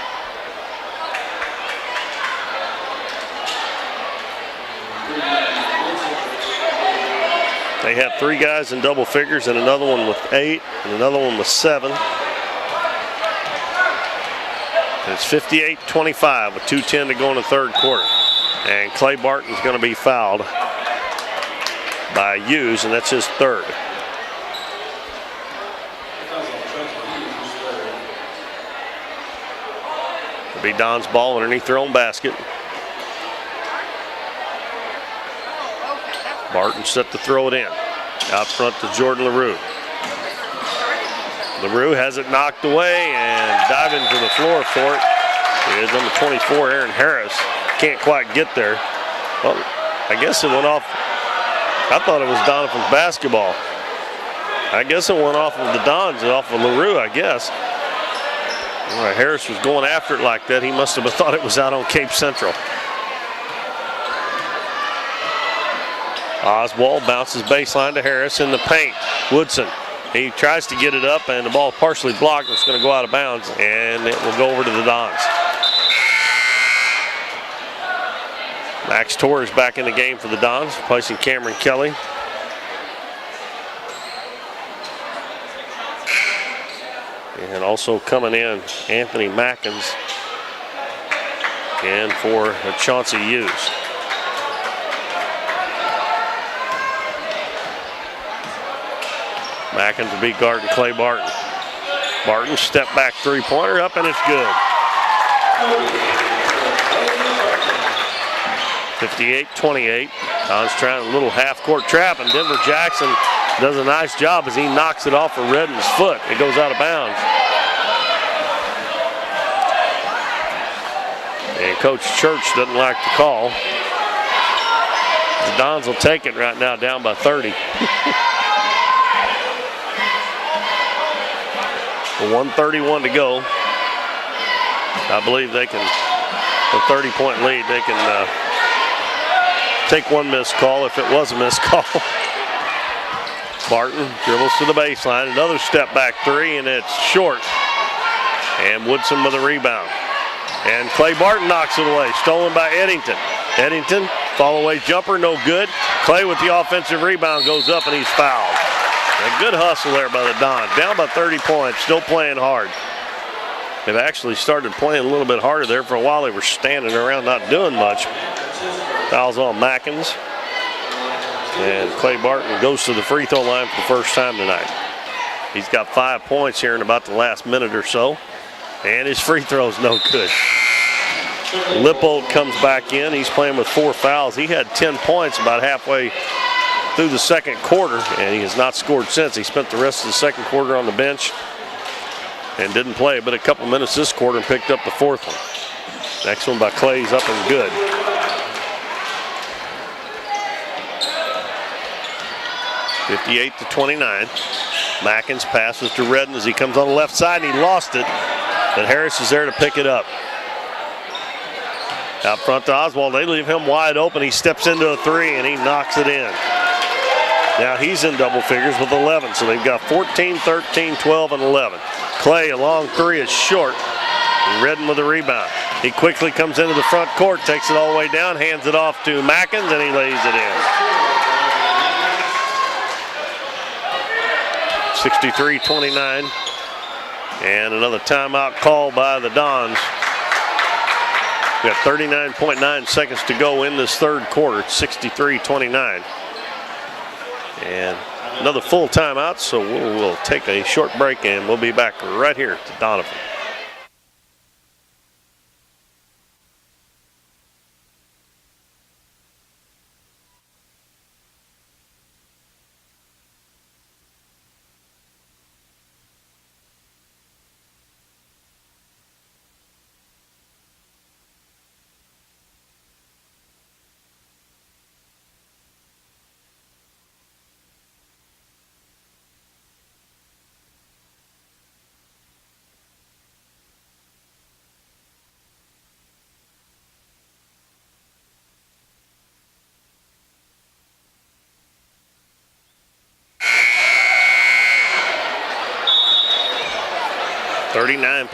Speaker 1: They have 3 guys in double figures and another one with 8 and another one with 7. And it's 58-25 with 2:10 to go in the third quarter. And Clay Barton's going to be fouled by Hughes, and that's his third. It'll be Don's ball underneath their own basket. Barton set to throw it in. Out front to Jordan LaRue. LaRue has it knocked away and diving to the floor for it is number 24, Aaron Harris. Can't quite get there. Well, I guess it went off. I thought it was Doniphan's basketball. I guess it went off of the Dons, off of LaRue, I guess. All right, Harris was going after it like that. He must have thought it was out on Cape Central. Oswald bounces baseline to Harris in the paint. Woodson, he tries to get it up, and the ball partially blocked. It's going to go out of bounds, and it will go over to the Dons. Max Torres back in the game for the Dons, replacing Cameron Kelly. And also coming in, Anthony Mackins. And for Chauncey Hughes. Mackins will be guarding Clay Barton. Barton step back three-pointer up, and it's good. 58-28. Don's trying a little half-court trap, and Denver Jackson does a nice job as he knocks it off of Redden's foot. It goes out of bounds. And Coach Church doesn't like the call. The Dons will take it right now, down by 30. 1:31 to go. I believe they can, a 30-point lead, they can take one missed call if it was a missed call. Barton dribbles to the baseline. Another step back three, and it's short. And Woodson with a rebound. And Clay Barton knocks it away. Stolen by Eddington. Eddington, fall away jumper, no good. Clay with the offensive rebound goes up, and he's fouled. A good hustle there by the Dons. Down by 30 points, still playing hard. They've actually started playing a little bit harder there. For a while they were standing around not doing much. Fouls on Mackins. And Clay Barton goes to the free throw line for the first time tonight. He's got 5 points here in about the last minute or so. And his free throw's no good. Lippold comes back in. He's playing with 4 fouls. He had 10 points about halfway through the second quarter, and he has not scored since. He spent the rest of the second quarter on the bench and didn't play but a couple minutes this quarter and picked up the 4th one. Next one by Clay's up and good. (58-29). Mackins passes to Redden as he comes on the left side, and he lost it, but Harris is there to pick it up. Out front to Oswald, they leave him wide open. He steps into a three, and he knocks it in. Now he's in double figures with 11, so they've got 14, 13, 12, and 11. Clay, a long three, is short. And Redden with a rebound. He quickly comes into the front court, takes it all the way down, hands it off to Mackins, and he lays it in. 63-29. And another timeout call by the Dons. We got 39.9 seconds to go in this third quarter. It's 63-29. And another full timeout, so we'll take a short break, and we'll be back right here to Doniphan.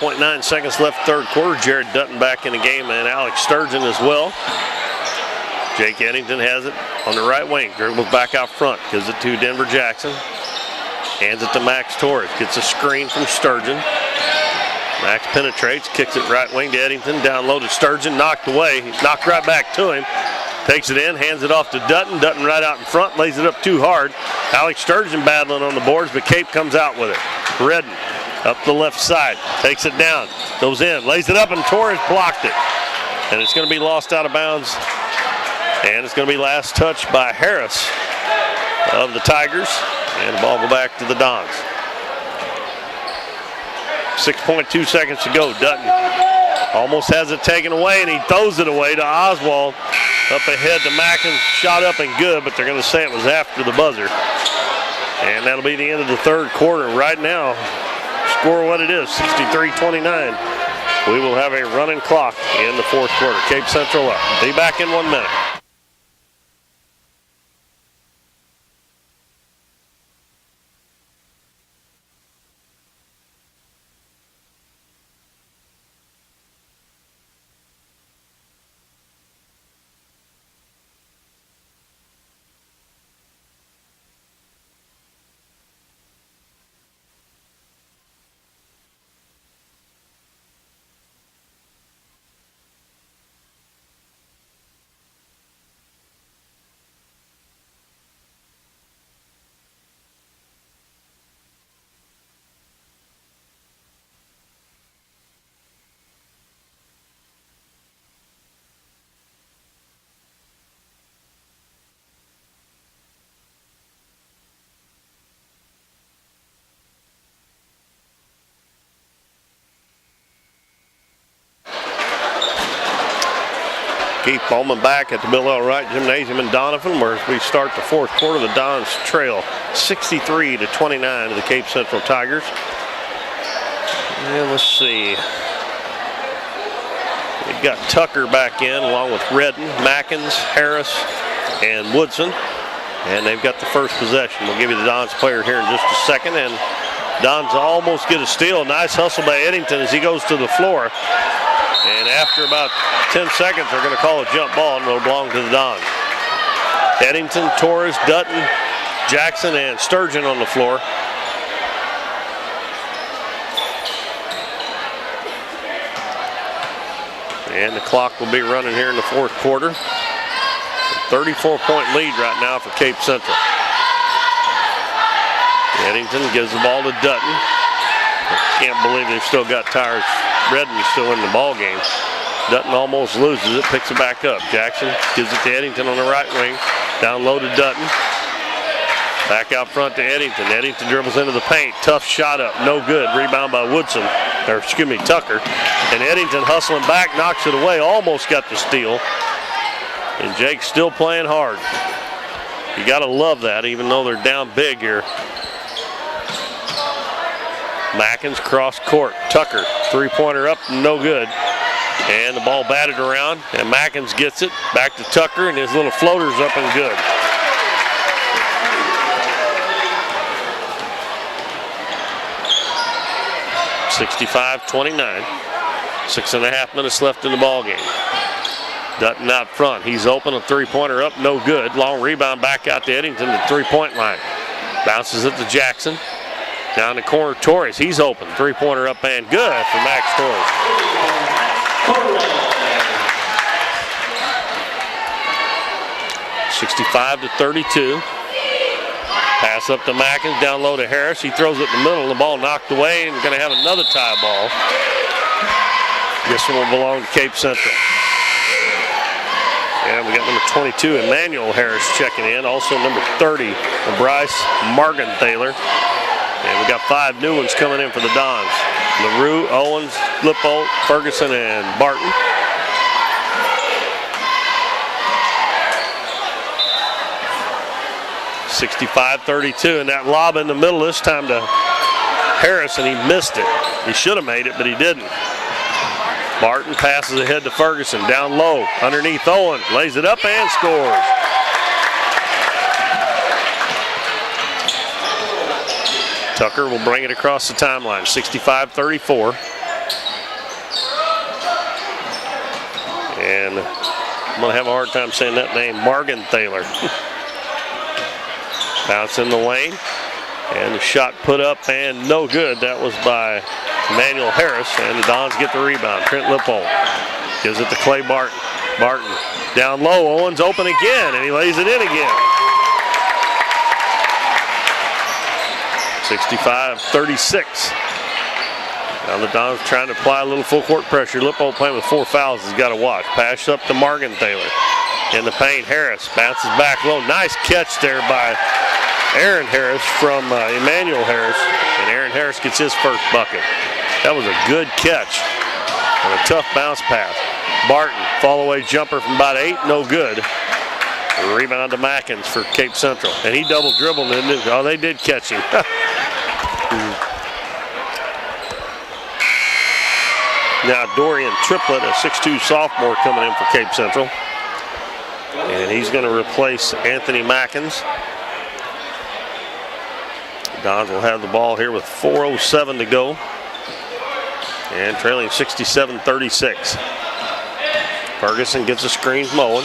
Speaker 1: .9 seconds left third quarter. Jared Dutton back in the game, and Alex Sturgeon as well. Jake Eddington has it on the right wing. Dribbles back out front. Gives it to Denver Jackson. Hands it to Max Torres. Gets a screen from Sturgeon. Max penetrates. Kicks it right wing to Eddington. Down low to Sturgeon. Knocked away. He's knocked right back to him. Takes it in. Hands it off to Dutton. Dutton right out in front. Lays it up too hard. Alex Sturgeon battling on the boards, but Cape comes out with it. Redden up the left side. Takes it down. Goes in. Lays it up, and Torres blocked it. And it's going to be lost out of bounds. And it's going to be last touch by Harris of the Tigers. And the ball go back to the Dons. 6.2 seconds to go. Dutton almost has it taken away, and he throws it away to Oswald. Up ahead to Mackin. Shot up and good, but they're going to say it was after the buzzer. And that'll be the end of the third quarter. Right now, score what it is, 63-29. We will have a running clock in the fourth quarter. Cape Central up. Be back in 1 minute. Keith Bowman back at the Bill L. Wright Gymnasium in Doniphan, where we start the fourth quarter. The Dons trail 63-29 to the Cape Central Tigers. And let's see. We've got Tucker back in along with Redden, Mackins, Harris, and Woodson. And they've got the first possession. We'll give you the Dons player here in just a second. And Dons almost get a steal. Nice hustle by Eddington as he goes to the floor. And after about 10 seconds, they're going to call a jump ball, and it'll belong to the Dons. Eddington, Torres, Dutton, Jackson, and Sturgeon on the floor. And the clock will be running here in the fourth quarter. A 34-point lead right now for Cape Central. Eddington gives the ball to Dutton. Can't believe they've still got Tyrus Redden still in the ball game. Dutton almost loses it, picks it back up. Jackson gives it to Eddington on the right wing. Down low to Dutton. Back out front to Eddington. Eddington dribbles into the paint. Tough shot up, no good. Rebound by Woodson, or excuse me, Tucker. And Eddington hustling back, knocks it away. Almost got the steal. And Jake's still playing hard. You gotta love that, even though they're down big here. Mackins cross court. Tucker, three-pointer up, no good. And the ball batted around, and Mackins gets it back to Tucker, and his little floater's up and good. (65-29). 6.5 minutes left in the ball game. Dutton out front. He's open, a three-pointer up, no good. Long rebound back out to Eddington, the three-point line. Bounces it to Jackson. Down the corner, Torres. He's open. Three-pointer up and good for Max Torres. 65-32. Pass up to Mackins. Down low to Harris. He throws it in the middle. The ball knocked away, and going to have another tie ball. This one will belong to Cape Central. And we got number 22, Emmanuel Harris, checking in. Also number 30, Bryce Margenthaler. And we got 5 new ones coming in for the Dons. LaRue, Owens, Lippold, Ferguson, and Barton. (65-32), and that lob in the middle this time to Harris, and he missed it. He should have made it, but he didn't. Barton passes ahead to Ferguson, down low, underneath Owen, lays it up and scores. Tucker will bring it across the timeline, 65-34. And going to have a hard time saying that name. Morgenthaler. Bounce in the lane. And the shot put up and no good. That was by Emmanuel Harris. And the Dons get the rebound. Trent Lippold gives it to Clay Barton. Barton down low. Owens open again, and he lays it in again. 65-36. Now the Dons trying to apply a little full court pressure. Lippold playing with 4 fouls has got to watch. Pass up to Morgenthaler. In the paint, Harris bounces back low. Nice catch there by Aaron Harris from Emmanuel Harris. And Aaron Harris gets his first bucket. That was a good catch on a tough bounce pass. Barton, fall away jumper from about 8, no good. Rebound to Mackins for Cape Central. And he double dribbled and oh, they did catch him. Now Dorian Triplett, a 6'2 sophomore coming in for Cape Central. And he's going to replace Anthony Mackins. Dons will have the ball here with 4:07 to go. And trailing 67-36. Ferguson gets a screen from Owen.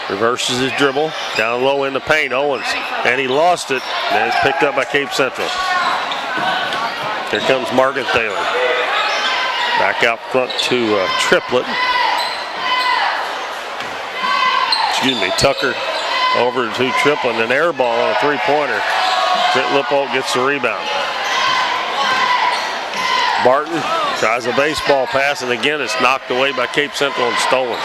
Speaker 1: Reverses his dribble. Down low in the paint, Owens. And he lost it. And it's picked up by Cape Central. Here comes Morgenthaler. Back out front to Triplett. Excuse me, Tucker over to Triplett. An air ball on a three-pointer. Trent Lippold gets the rebound. Barton tries a baseball pass, and again it's knocked away by Cape Central and stolen.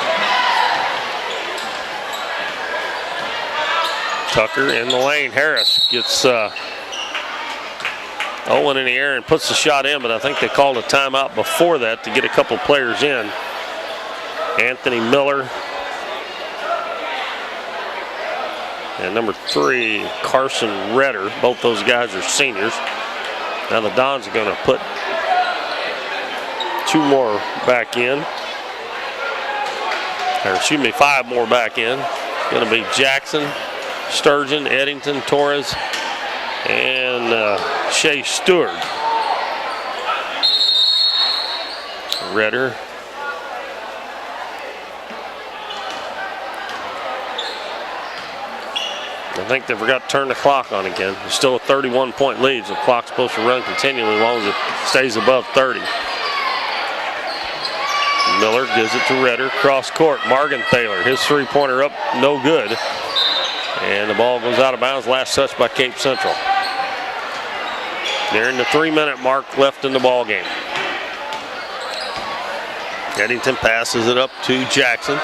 Speaker 1: Tucker in the lane. Harris gets Owen in the air and puts the shot in, but I think they called a timeout before that to get a couple players in. Anthony Miller and number 3, Carson Redder. Both those guys are seniors. Now the Dons are going to put 2 more back in. Or excuse me, 5 more back in. It's going to be Jackson, Sturgeon, Eddington, Torres, and Shea Stewart. Redder. I think they forgot to turn the clock on again. It's still a 31-point lead, so the clock's supposed to run continually as long as it stays above 30. Miller gives it to Redder, cross court. Morgenthaler, his three-pointer up, no good. And the ball goes out of bounds, last touch by Cape Central. They're in the 3-minute mark left in the ball game. Eddington passes it up to Jackson.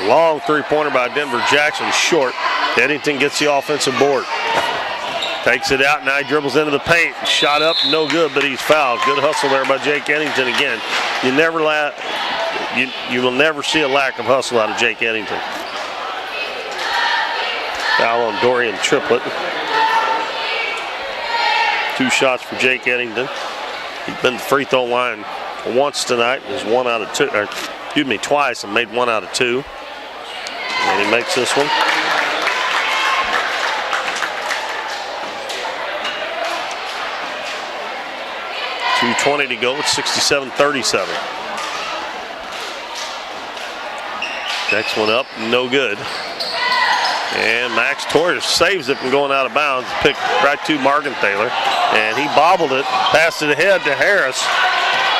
Speaker 1: Long three-pointer by Denver Jackson, short. Eddington gets the offensive board. Takes it out, now he dribbles into the paint. Shot up, no good, but he's fouled. Good hustle there by Jake Eddington again. You will never see a lack of hustle out of Jake Eddington. Foul on Dorian Triplett. 2 shots for Jake Eddington. He's been to the free throw line once tonight. He's 1 out of 2, twice and made 1 out of 2. And he makes this one. .220 to go. It's 67-37. Next one up, no good. And Max Torres saves it from going out of bounds. Picked right to Morgenthaler. And he bobbled it, passed it ahead to Harris,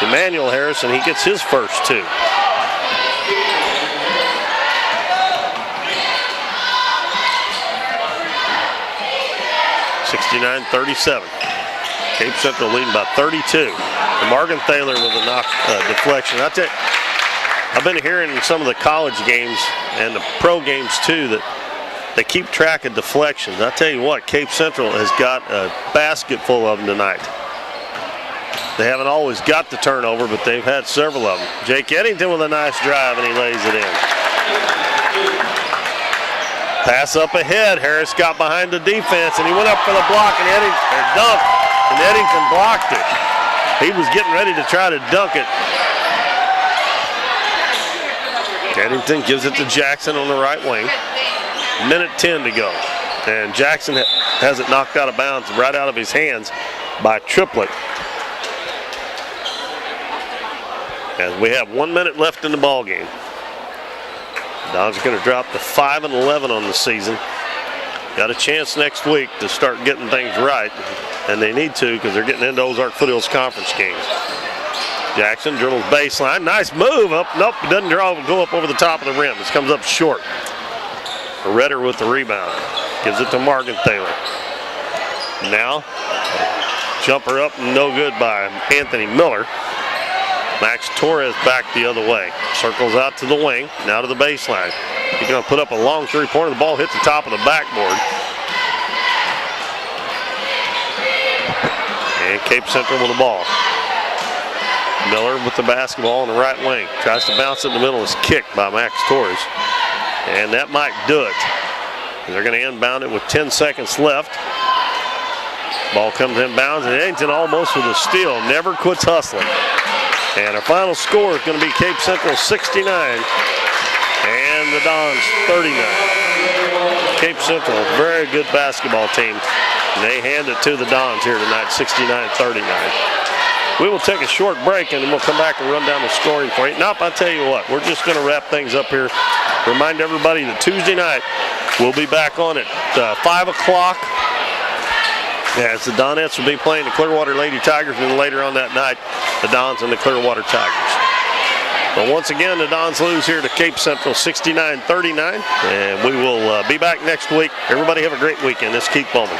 Speaker 1: Emmanuel Harris, and he gets his first 2. .69-37. Cape Central leading by 32. And Morgenthaler with a deflection. I've been hearing in some of the college games and the pro games too that they keep track of deflections. I tell you what, Cape Central has got a basket full of them tonight. They haven't always got the turnover, but they've had several of them. Jake Eddington with a nice drive, and he lays it in. Pass up ahead. Harris got behind the defense, and he went up for the block, and Eddington blocked it. He was getting ready to try to dunk it. Eddington gives it to Jackson on the right wing. Minute 10 to go. And Jackson has it knocked out of bounds right out of his hands by Triplett. As we have 1 minute left in the ball game. Don's going to drop to 5-11 on the season. Got a chance next week to start getting things right, and they need to because they're getting into Ozark Foothills Conference games. Jackson dribbles baseline. Nice move up. Nope, doesn't go up over the top of the rim. This comes up short. Redder with the rebound. Gives it to Morgenthaler. Now, jumper up, no good by Anthony Miller. Max Torres back the other way. Circles out to the wing, now to the baseline. He's going to put up a long three-pointer. The ball hits the top of the backboard. And Cape Central with the ball. Miller with the basketball on the right wing. Tries to bounce it in the middle. It's kicked by Max Torres. And that might do it. They're going to inbound it with 10 seconds left. Ball comes inbounds, and Eddington almost with a steal. Never quits hustling. And our final score is going to be Cape Central 69 and the Dons 39. Cape Central, very good basketball team. And they hand it to the Dons here tonight, 69-39. We will take a short break, and then we'll come back and run down the scoring for you. Nope, I'll tell you what, we're just going to wrap things up here. Remind everybody that Tuesday night we'll be back on at 5 o'clock. As the Donettes will be playing the Clearwater Lady Tigers, and then later on that night, the Dons and the Clearwater Tigers. But once again, the Dons lose here to Cape Central 69-39, and we will be back next week. Everybody have a great weekend. This is Keith Bowman.